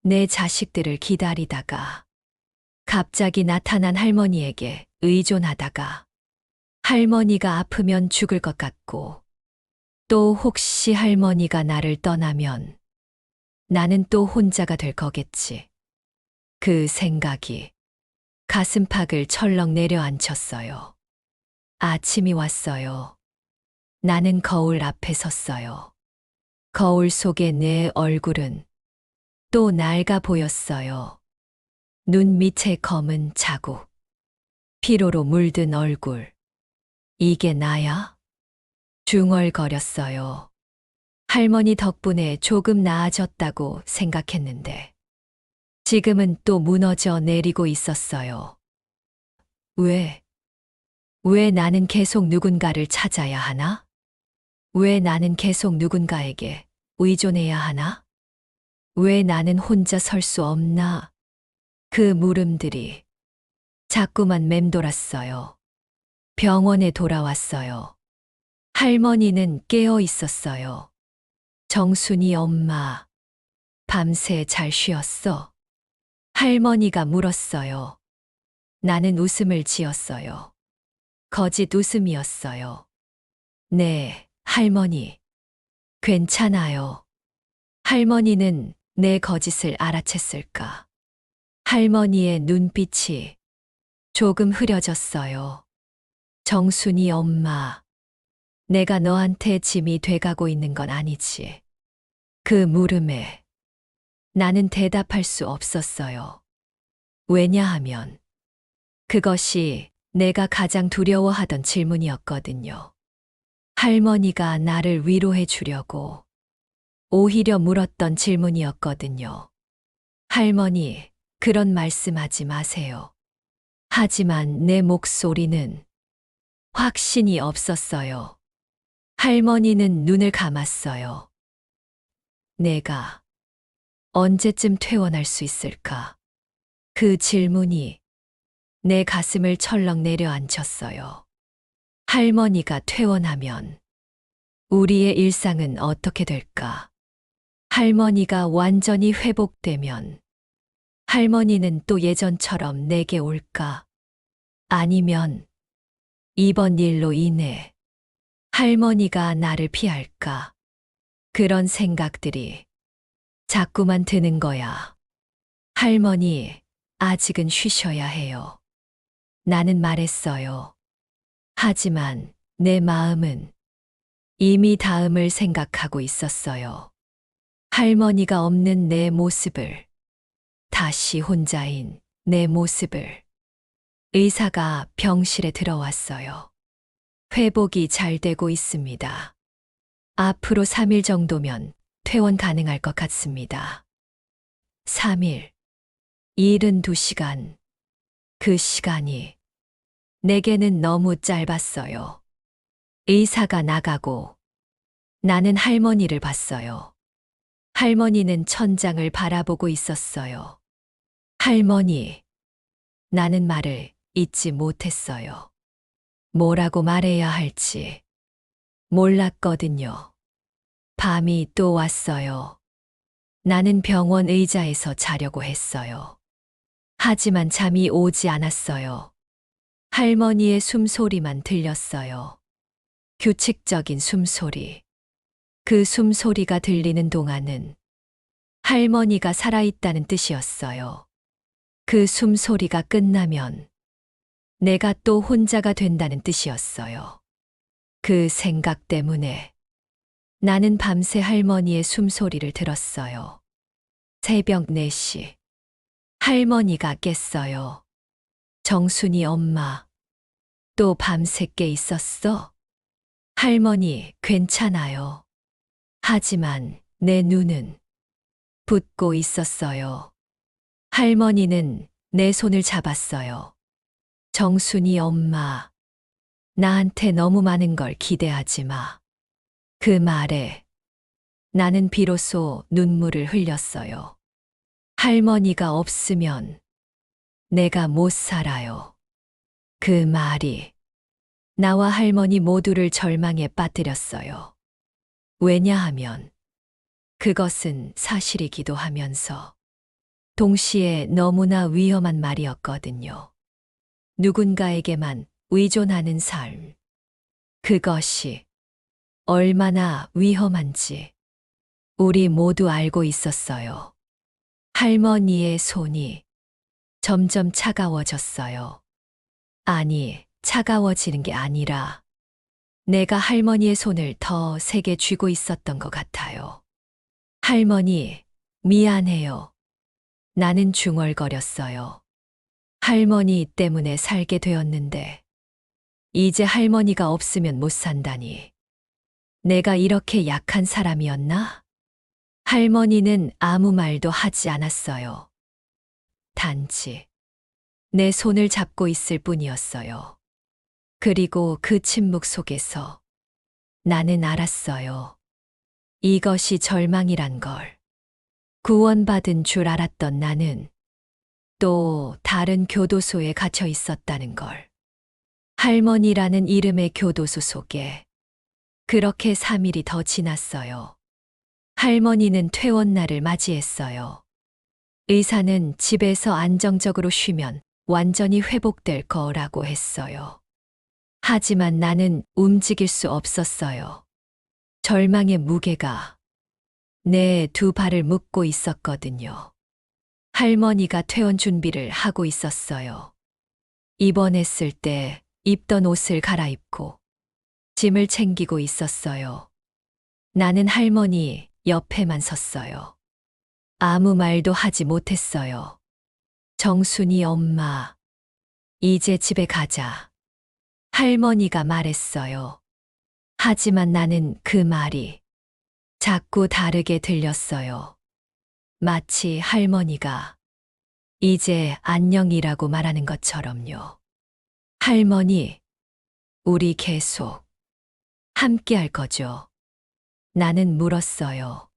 내 자식들을 기다리다가 갑자기 나타난 할머니에게 의존하다가 할머니가 아프면 죽을 것 같고 또 혹시 할머니가 나를 떠나면 나는 또 혼자가 될 거겠지. 그 생각이 가슴팍을 철렁 내려앉혔어요. 아침이 왔어요. 나는 거울 앞에 섰어요. 거울 속에 내 얼굴은 또 낡아 보였어요. 눈 밑에 검은 자국, 피로로 물든 얼굴. 이게 나야? 중얼거렸어요. 할머니 덕분에 조금 나아졌다고 생각했는데 지금은 또 무너져 내리고 있었어요. 왜 나는 계속 누군가를 찾아야 하나? 왜 나는 계속 누군가에게 의존해야 하나? 왜 나는 혼자 설 수 없나? 그 물음들이 자꾸만 맴돌았어요. 병원에 돌아왔어요. 할머니는 깨어 있었어요. 정순이 엄마, 밤새 잘 쉬었어? 할머니가 물었어요. 나는 웃음을 지었어요. 거짓 웃음이었어요. 네, 할머니. 괜찮아요. 할머니는 내 거짓을 알아챘을까? 할머니의 눈빛이 조금 흐려졌어요. 정순이 엄마, 내가 너한테 짐이 돼가고 있는 건 아니지. 그 물음에 나는 대답할 수 없었어요. 왜냐하면 그것이 내가 가장 두려워하던 질문이었거든요. 할머니가 나를 위로해 주려고 오히려 물었던 질문이었거든요. 할머니, 그런 말씀하지 마세요. 하지만 내 목소리는 확신이 없었어요. 할머니는 눈을 감았어요. 내가 언제쯤 퇴원할 수 있을까? 그 질문이 내 가슴을 철렁 내려앉혔어요. 할머니가 퇴원하면 우리의 일상은 어떻게 될까? 할머니가 완전히 회복되면 할머니는 또 예전처럼 내게 올까? 아니면 이번 일로 인해 할머니가 나를 피할까? 그런 생각들이 자꾸만 드는 거야. 할머니, 아직은 쉬셔야 해요. 나는 말했어요. 하지만 내 마음은 이미 다음을 생각하고 있었어요. 할머니가 없는 내 모습을, 다시 혼자인 내 모습을. 의사가 병실에 들어왔어요. 회복이 잘 되고 있습니다. 앞으로 3일 정도면 퇴원 가능할 것 같습니다. 3일, 72시간. 그 시간이 내게는 너무 짧았어요. 의사가 나가고 나는 할머니를 봤어요. 할머니는 천장을 바라보고 있었어요. 할머니, 나는 말을 잇지 못했어요. 뭐라고 말해야 할지 몰랐거든요. 밤이 또 왔어요. 나는 병원 의자에서 자려고 했어요. 하지만 잠이 오지 않았어요. 할머니의 숨소리만 들렸어요. 규칙적인 숨소리. 그 숨소리가 들리는 동안은 할머니가 살아있다는 뜻이었어요. 그 숨소리가 끝나면 내가 또 혼자가 된다는 뜻이었어요. 그 생각 때문에 나는 밤새 할머니의 숨소리를 들었어요. 새벽 4시. 할머니가 깼어요. 정순이 엄마, 또 밤새 깨 있었어? 할머니, 괜찮아요. 하지만 내 눈은 붓고 있었어요. 할머니는 내 손을 잡았어요. 정순이 엄마, 나한테 너무 많은 걸 기대하지 마. 그 말에 나는 비로소 눈물을 흘렸어요. 할머니가 없으면 내가 못 살아요. 그 말이 나와 할머니 모두를 절망에 빠뜨렸어요. 왜냐하면 그것은 사실이기도 하면서 동시에 너무나 위험한 말이었거든요. 누군가에게만 의존하는 삶. 그것이 얼마나 위험한지 우리 모두 알고 있었어요. 할머니의 손이 점점 차가워졌어요. 아니, 차가워지는 게 아니라 내가 할머니의 손을 더 세게 쥐고 있었던 것 같아요. 할머니, 미안해요. 나는 중얼거렸어요. 할머니 때문에 살게 되었는데, 이제 할머니가 없으면 못 산다니. 내가 이렇게 약한 사람이었나? 할머니는 아무 말도 하지 않았어요. 단지 내 손을 잡고 있을 뿐이었어요. 그리고 그 침묵 속에서 나는 알았어요. 이것이 절망이란 걸. 구원받은 줄 알았던 나는 또 다른 교도소에 갇혀 있었다는 걸. 할머니라는 이름의 교도소 속에. 그렇게 3일이 더 지났어요. 할머니는 퇴원 날을 맞이했어요. 의사는 집에서 안정적으로 쉬면 완전히 회복될 거라고 했어요. 하지만 나는 움직일 수 없었어요. 절망의 무게가 내 두 발을 묶고 있었거든요. 할머니가 퇴원 준비를 하고 있었어요. 입원했을 때 입던 옷을 갈아입고 짐을 챙기고 있었어요. 나는 할머니 옆에만 섰어요. 아무 말도 하지 못했어요. 정순이 엄마, 이제 집에 가자. 할머니가 말했어요. 하지만 나는 그 말이 자꾸 다르게 들렸어요. 마치 할머니가 이제 안녕이라고 말하는 것처럼요. 할머니, 우리 계속 함께 할 거죠? 나는 물었어요.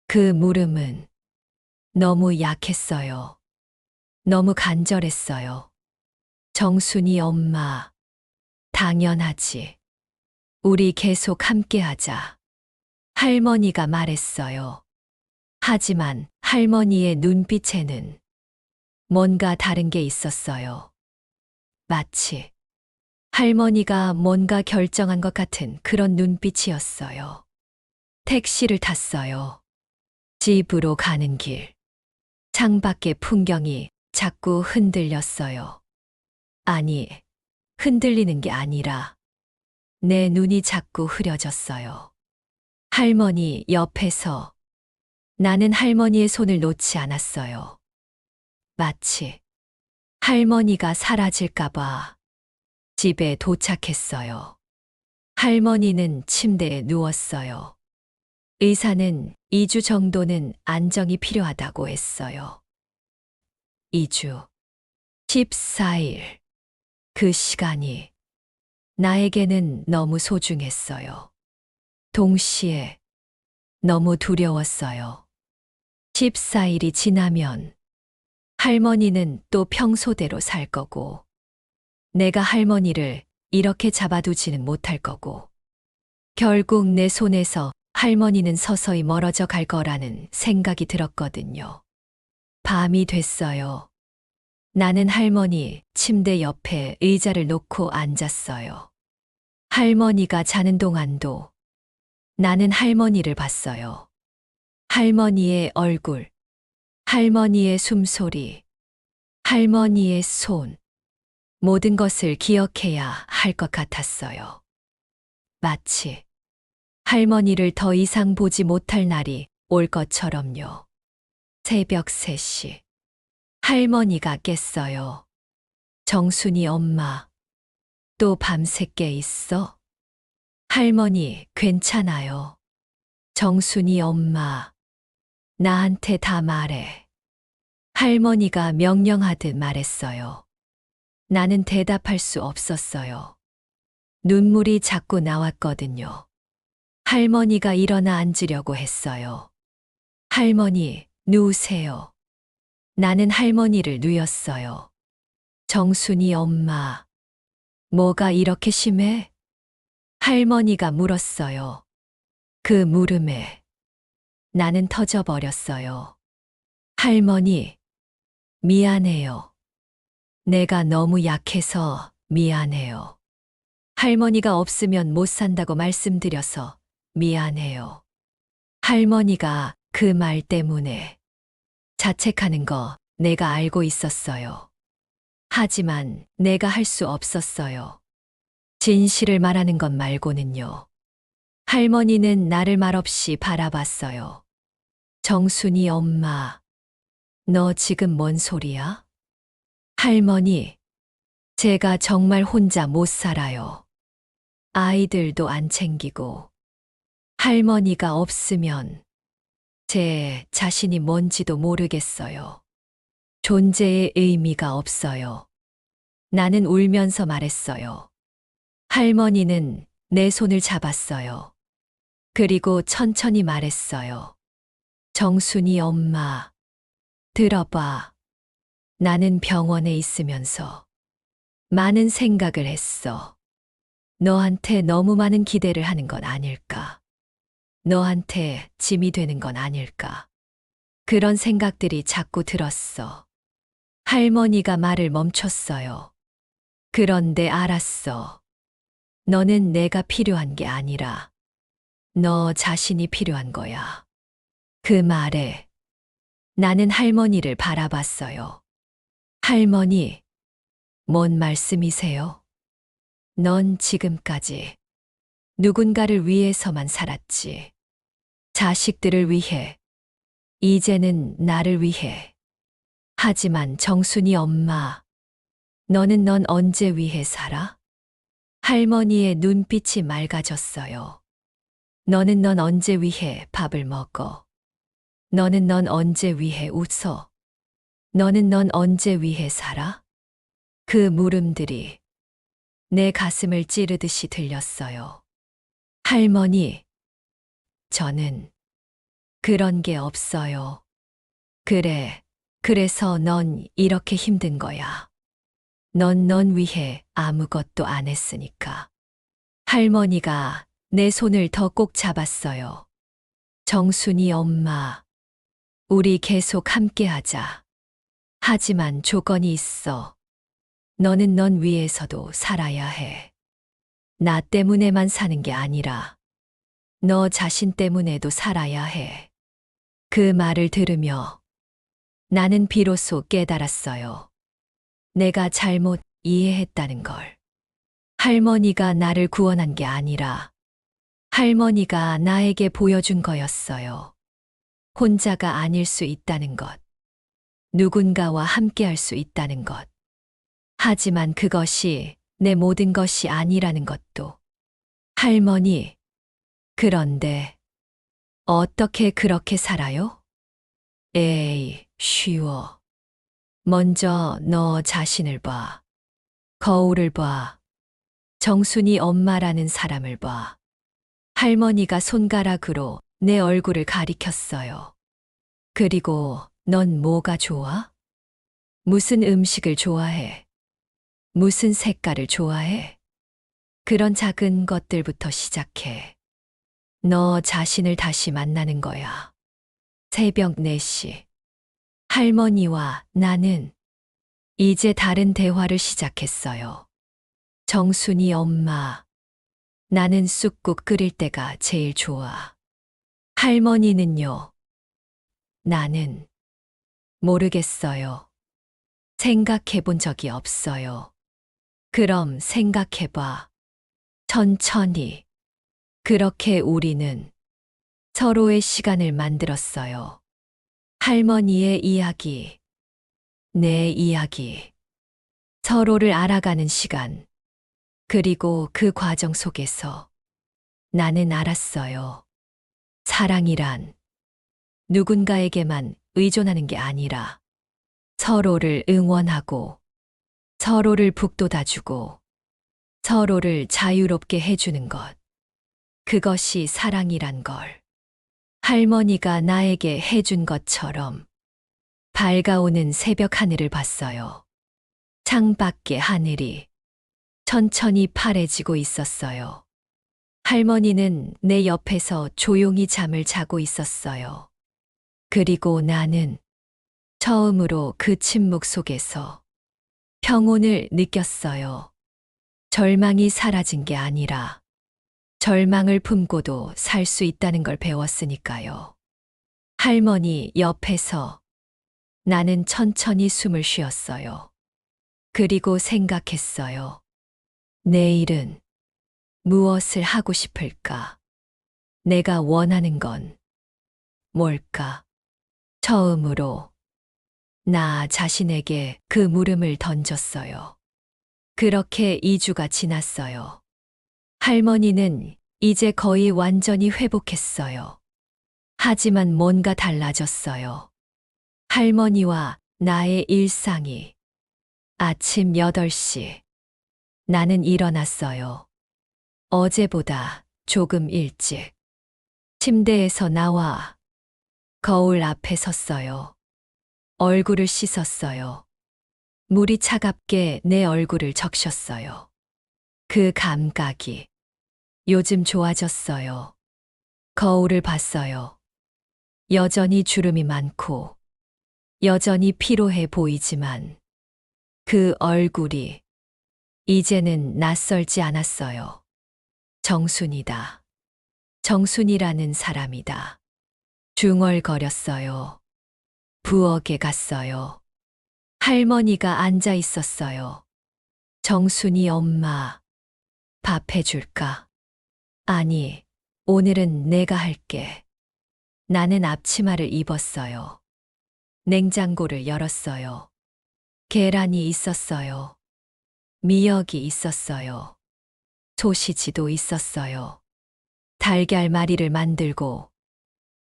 그 물음은 너무 약했어요. 너무 간절했어요. 정순이 엄마, 당연하지. 우리 계속 함께 하자. 할머니가 말했어요. 하지만 할머니의 눈빛에는 뭔가 다른 게 있었어요. 마치 할머니가 뭔가 결정한 것 같은 그런 눈빛이었어요. 택시를 탔어요. 집으로 가는 길. 창밖의 풍경이 자꾸 흔들렸어요. 아니, 흔들리는 게 아니라 내 눈이 자꾸 흐려졌어요. 할머니 옆에서 나는 할머니의 손을 놓지 않았어요. 마치 할머니가 사라질까봐 집에 도착했어요. 할머니는 침대에 누웠어요. 의사는 2주 정도는 안정이 필요하다고 했어요. 2주, 14일. 그 시간이 나에게는 너무 소중했어요. 동시에 너무 두려웠어요. 14일이 지나면 할머니는 또 평소대로 살 거고, 내가 할머니를 이렇게 잡아두지는 못할 거고, 결국 내 손에서 할머니는 서서히 멀어져 갈 거라는 생각이 들었거든요. 밤이 됐어요. 나는 할머니 침대 옆에 의자를 놓고 앉았어요. 할머니가 자는 동안도 나는 할머니를 봤어요. 할머니의 얼굴, 할머니의 숨소리, 할머니의 손, 모든 것을 기억해야 할 것 같았어요. 마치 할머니를 더 이상 보지 못할 날이 올 것처럼요. 새벽 3시. 할머니가 깼어요. 정순이 엄마, 또 밤새 깨 있어? 할머니, 괜찮아요. 정순이 엄마, 나한테 다 말해. 할머니가 명령하듯 말했어요. 나는 대답할 수 없었어요. 눈물이 자꾸 나왔거든요. 할머니가 일어나 앉으려고 했어요. 할머니, 누우세요. 나는 할머니를 누였어요. 정순이 엄마, 뭐가 이렇게 심해? 할머니가 물었어요. 그 물음에 나는 터져버렸어요. 할머니, 미안해요. 내가 너무 약해서 미안해요. 할머니가 없으면 못 산다고 말씀드려서 미안해요. 할머니가 그 말 때문에 자책하는 거 내가 알고 있었어요. 하지만 내가 할 수 없었어요. 진실을 말하는 것 말고는요. 할머니는 나를 말없이 바라봤어요. 정순이 엄마, 너 지금 뭔 소리야? 할머니, 제가 정말 혼자 못 살아요. 아이들도 안 챙기고. 할머니가 없으면 제 자신이 뭔지도 모르겠어요. 존재의 의미가 없어요. 나는 울면서 말했어요. 할머니는 내 손을 잡았어요. 그리고 천천히 말했어요. 정순이 엄마, 들어봐. 나는 병원에 있으면서 많은 생각을 했어. 너한테 너무 많은 기대를 하는 건 아닐까? 너한테 짐이 되는 건 아닐까? 그런 생각들이 자꾸 들었어. 할머니가 말을 멈췄어요. 그런데 알았어. 너는 내가 필요한 게 아니라 너 자신이 필요한 거야. 그 말에 나는 할머니를 바라봤어요. 할머니, 뭔 말씀이세요? 넌 지금까지 누군가를 위해서만 살았지. 자식들을 위해, 이제는 나를 위해. 하지만 정순이 엄마, 넌 언제 위해 살아? 할머니의 눈빛이 맑아졌어요. 넌 언제 위해 밥을 먹어? 넌 언제 위해 웃어? 넌 언제 위해 살아? 그 물음들이 내 가슴을 찌르듯이 들렸어요. 할머니, 저는 그런 게 없어요. 그래, 그래서 넌 이렇게 힘든 거야. 넌 위해 아무것도 안 했으니까. 할머니가 내 손을 더 꼭 잡았어요. 정순이 엄마, 우리 계속 함께 하자. 하지만 조건이 있어. 너는 넌 위해서도 살아야 해. 나 때문에만 사는 게 아니라 너 자신 때문에도 살아야 해. 그 말을 들으며 나는 비로소 깨달았어요. 내가 잘못 이해했다는 걸. 할머니가 나를 구원한 게 아니라 할머니가 나에게 보여준 거였어요. 혼자가 아닐 수 있다는 것. 누군가와 함께 할 수 있다는 것. 하지만 그것이 내 모든 것이 아니라는 것도. 할머니, 그런데 어떻게 그렇게 살아요? 에이, 쉬워. 먼저 너 자신을 봐. 거울을 봐. 정순이 엄마라는 사람을 봐. 할머니가 손가락으로 내 얼굴을 가리켰어요. 그리고 넌 뭐가 좋아? 무슨 음식을 좋아해? 무슨 색깔을 좋아해? 그런 작은 것들부터 시작해. 너 자신을 다시 만나는 거야. 새벽 4시. 할머니와 나는 이제 다른 대화를 시작했어요. 정순이 엄마, 나는 쑥국 끓일 때가 제일 좋아. 할머니는요? 나는 모르겠어요. 생각해 본 적이 없어요. 그럼 생각해 봐. 천천히. 그렇게 우리는 서로의 시간을 만들었어요. 할머니의 이야기, 내 이야기, 서로를 알아가는 시간. 그리고 그 과정 속에서 나는 알았어요. 사랑이란 누군가에게만 의존하는 게 아니라 서로를 응원하고 서로를 북돋아주고 서로를 자유롭게 해주는 것. 그것이 사랑이란 걸. 할머니가 나에게 해준 것처럼 밝아오는 새벽 하늘을 봤어요. 창밖의 하늘이 천천히 파래지고 있었어요. 할머니는 내 옆에서 조용히 잠을 자고 있었어요. 그리고 나는 처음으로 그 침묵 속에서 평온을 느꼈어요. 절망이 사라진 게 아니라 절망을 품고도 살 수 있다는 걸 배웠으니까요. 할머니 옆에서 나는 천천히 숨을 쉬었어요. 그리고 생각했어요. 내일은 무엇을 하고 싶을까? 내가 원하는 건 뭘까? 처음으로 나 자신에게 그 물음을 던졌어요. 그렇게 2주가 지났어요. 할머니는 이제 거의 완전히 회복했어요. 하지만 뭔가 달라졌어요. 할머니와 나의 일상이. 아침 8시. 나는 일어났어요. 어제보다 조금 일찍. 침대에서 나와 거울 앞에 섰어요. 얼굴을 씻었어요. 물이 차갑게 내 얼굴을 적셨어요. 그 감각이 요즘 좋아졌어요. 거울을 봤어요. 여전히 주름이 많고 여전히 피로해 보이지만 그 얼굴이 이제는 낯설지 않았어요. 정순이다. 정순이라는 사람이다. 중얼거렸어요. 부엌에 갔어요. 할머니가 앉아 있었어요. 정순이 엄마, 밥 해줄까? 아니, 오늘은 내가 할게. 나는 앞치마를 입었어요. 냉장고를 열었어요. 계란이 있었어요. 미역이 있었어요. 소시지도 있었어요. 달걀말이를 만들고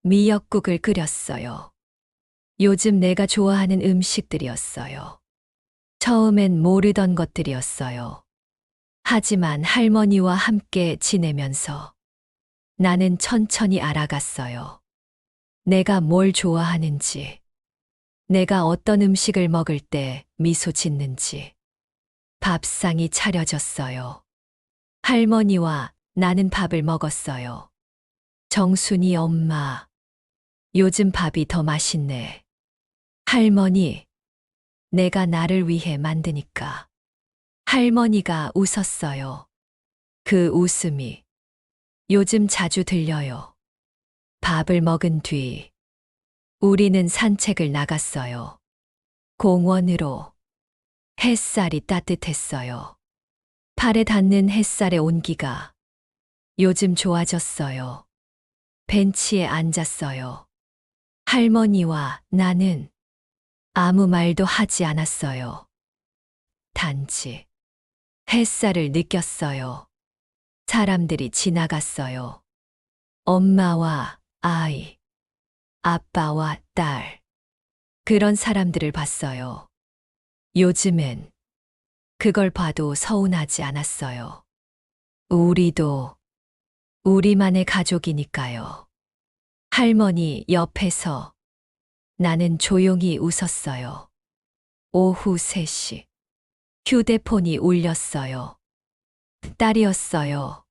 미역국을 끓였어요. 요즘 내가 좋아하는 음식들이었어요. 처음엔 모르던 것들이었어요. 하지만 할머니와 함께 지내면서 나는 천천히 알아갔어요. 내가 뭘 좋아하는지, 내가 어떤 음식을 먹을 때 미소 짓는지. 밥상이 차려졌어요. 할머니와 나는 밥을 먹었어요. 정순이 엄마, 요즘 밥이 더 맛있네. 할머니, 내가 나를 위해 만드니까. 할머니가 웃었어요. 그 웃음이 요즘 자주 들려요. 밥을 먹은 뒤 우리는 산책을 나갔어요. 공원으로. 햇살이 따뜻했어요. 팔에 닿는 햇살의 온기가 요즘 좋아졌어요. 벤치에 앉았어요. 할머니와 나는 아무 말도 하지 않았어요. 단지 햇살을 느꼈어요. 사람들이 지나갔어요. 엄마와 아이, 아빠와 딸. 그런 사람들을 봤어요. 요즘엔 그걸 봐도 서운하지 않았어요. 우리도 우리만의 가족이니까요. 할머니 옆에서 나는 조용히 웃었어요. 오후 3시. 휴대폰이 울렸어요. 딸이었어요.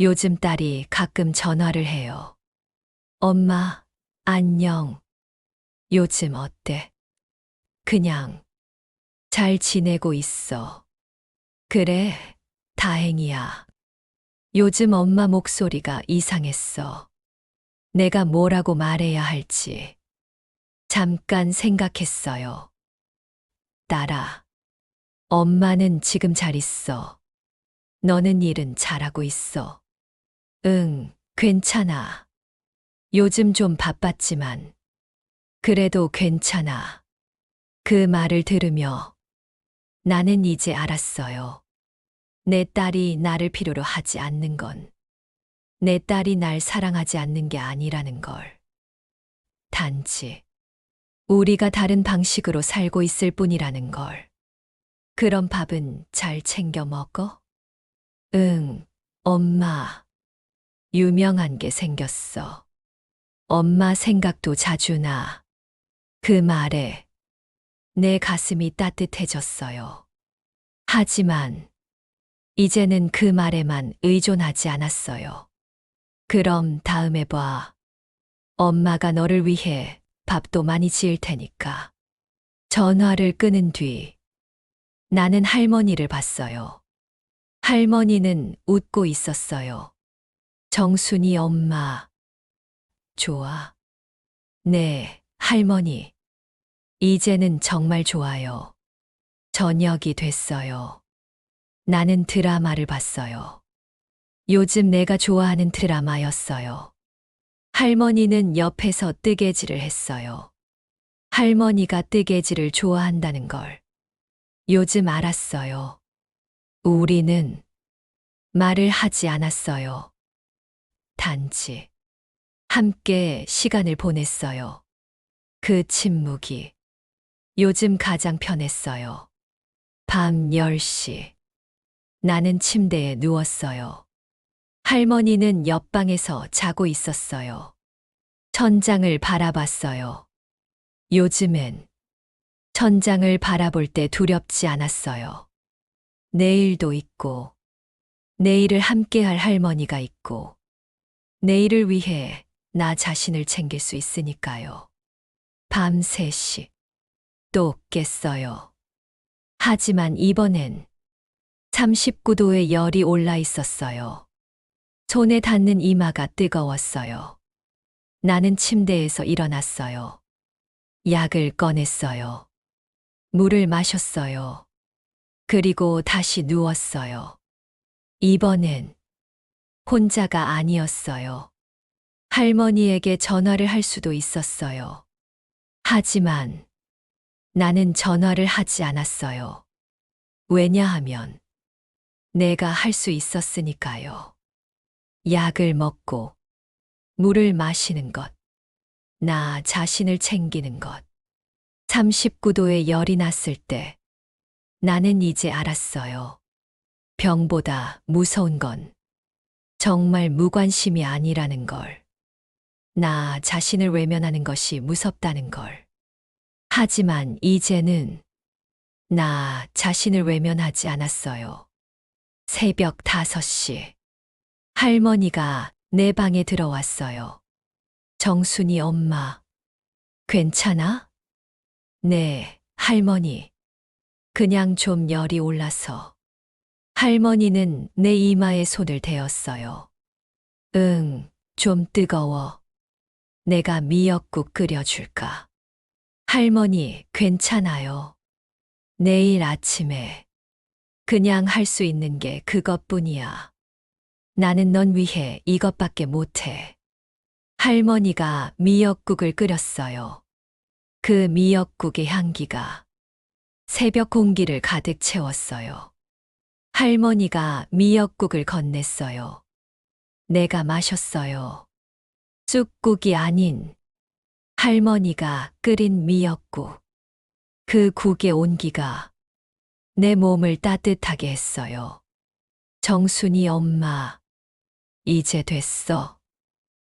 요즘 딸이 가끔 전화를 해요. 엄마, 안녕. 요즘 어때? 그냥 잘 지내고 있어. 그래, 다행이야. 요즘 엄마 목소리가 이상했어. 내가 뭐라고 말해야 할지. 잠깐 생각했어요. 딸아, 엄마는 지금 잘 있어. 너는 일은 잘하고 있어. 응, 괜찮아. 요즘 좀 바빴지만. 그래도 괜찮아. 그 말을 들으며 나는 이제 알았어요. 내 딸이 나를 필요로 하지 않는 건 내 딸이 날 사랑하지 않는 게 아니라는 걸. 단지 우리가 다른 방식으로 살고 있을 뿐이라는 걸. 그럼 밥은 잘 챙겨 먹어? 응, 엄마. 유명한 게 생겼어. 엄마 생각도 자주 나. 그 말에 내 가슴이 따뜻해졌어요. 하지만 이제는 그 말에만 의존하지 않았어요. 그럼 다음에 봐. 엄마가 너를 위해 밥도 많이 지을 테니까. 전화를 끊은 뒤 나는 할머니를 봤어요. 할머니는 웃고 있었어요. 정순이 엄마. 좋아. 네, 할머니. 이제는 정말 좋아요. 저녁이 됐어요. 나는 드라마를 봤어요. 요즘 내가 좋아하는 드라마였어요. 할머니는 옆에서 뜨개질을 했어요. 할머니가 뜨개질을 좋아한다는 걸 요즘 알았어요. 우리는 말을 하지 않았어요. 단지 함께 시간을 보냈어요. 그 침묵이 요즘 가장 편했어요. 밤 10시. 나는 침대에 누웠어요. 할머니는 옆방에서 자고 있었어요. 천장을 바라봤어요. 요즘엔 천장을 바라볼 때 두렵지 않았어요. 내일도 있고, 내일을 함께할 할머니가 있고, 내일을 위해 나 자신을 챙길 수 있으니까요. 밤 3시. 또 깼어요. 하지만 이번엔 39도의 열이 올라 있었어요. 손에 닿는 이마가 뜨거웠어요. 나는 침대에서 일어났어요. 약을 꺼냈어요. 물을 마셨어요. 그리고 다시 누웠어요. 이번엔 혼자가 아니었어요. 할머니에게 전화를 할 수도 있었어요. 하지만 나는 전화를 하지 않았어요. 왜냐하면 내가 할 수 있었으니까요. 약을 먹고 물을 마시는 것, 나 자신을 챙기는 것. 39도의 열이 났을 때 나는 이제 알았어요. 병보다 무서운 건 정말 무관심이 아니라는 걸. 나 자신을 외면하는 것이 무섭다는 걸. 하지만 이제는 나 자신을 외면하지 않았어요. 새벽 5시. 할머니가 내 방에 들어왔어요. 정순이 엄마, 괜찮아? 네, 할머니. 그냥 좀 열이 올라서. 할머니는 내 이마에 손을 대었어요. 응, 좀 뜨거워. 내가 미역국 끓여줄까? 할머니, 괜찮아요. 내일 아침에 그냥 할 수 있는 게 그것뿐이야. 나는 넌 위해 이것밖에 못해. 할머니가 미역국을 끓였어요. 그 미역국의 향기가 새벽 공기를 가득 채웠어요. 할머니가 미역국을 건넸어요. 내가 마셨어요. 쑥국이 아닌 할머니가 끓인 미역국. 그 국의 온기가 내 몸을 따뜻하게 했어요. 정순이 엄마, 이제 됐어.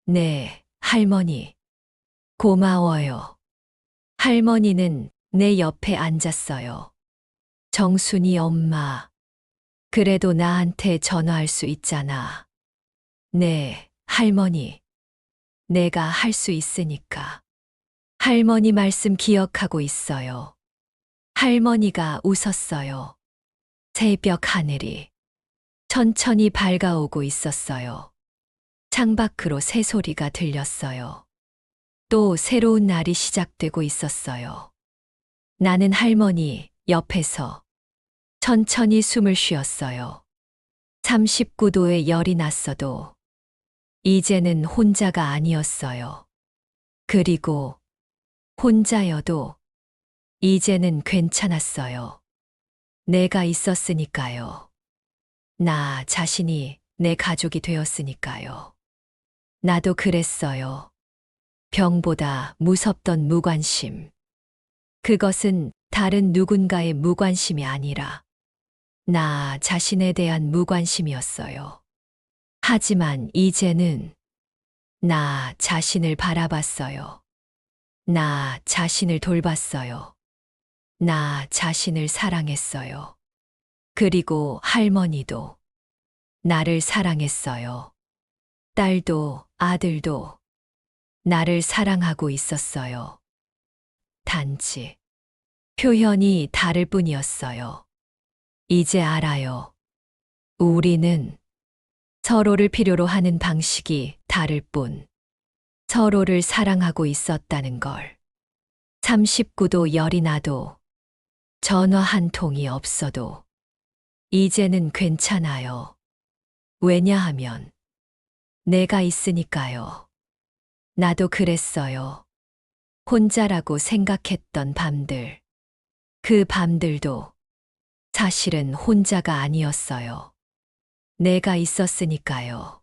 네, 할머니. 고마워요. 할머니는 내 옆에 앉았어요. 정순이 엄마, 그래도 나한테 전화할 수 있잖아. 네, 할머니. 내가 할 수 있으니까. 할머니 말씀 기억하고 있어요. 할머니가 웃었어요. 새벽 하늘이 천천히 밝아오고 있었어요. 창밖으로 새소리가 들렸어요. 또 새로운 날이 시작되고 있었어요. 나는 할머니 옆에서 천천히 숨을 쉬었어요. 39도의 열이 났어도 이제는 혼자가 아니었어요. 그리고 혼자여도 이제는 괜찮았어요. 내가 있었으니까요. 나 자신이 내 가족이 되었으니까요. 나도 그랬어요. 병보다 무섭던 무관심. 그것은 다른 누군가의 무관심이 아니라 나 자신에 대한 무관심이었어요. 하지만 이제는 나 자신을 바라봤어요. 나 자신을 돌봤어요. 나 자신을 사랑했어요. 그리고 할머니도 나를 사랑했어요. 딸도 아들도 나를 사랑하고 있었어요. 단지 표현이 다를 뿐이었어요. 이제 알아요. 우리는 서로를 필요로 하는 방식이 다를 뿐 서로를 사랑하고 있었다는 걸. 39도 열이 나도 전화 한 통이 없어도 이제는 괜찮아요. 왜냐하면 내가 있으니까요. 나도 그랬어요. 혼자라고 생각했던 밤들. 그 밤들도 사실은 혼자가 아니었어요. 내가 있었으니까요.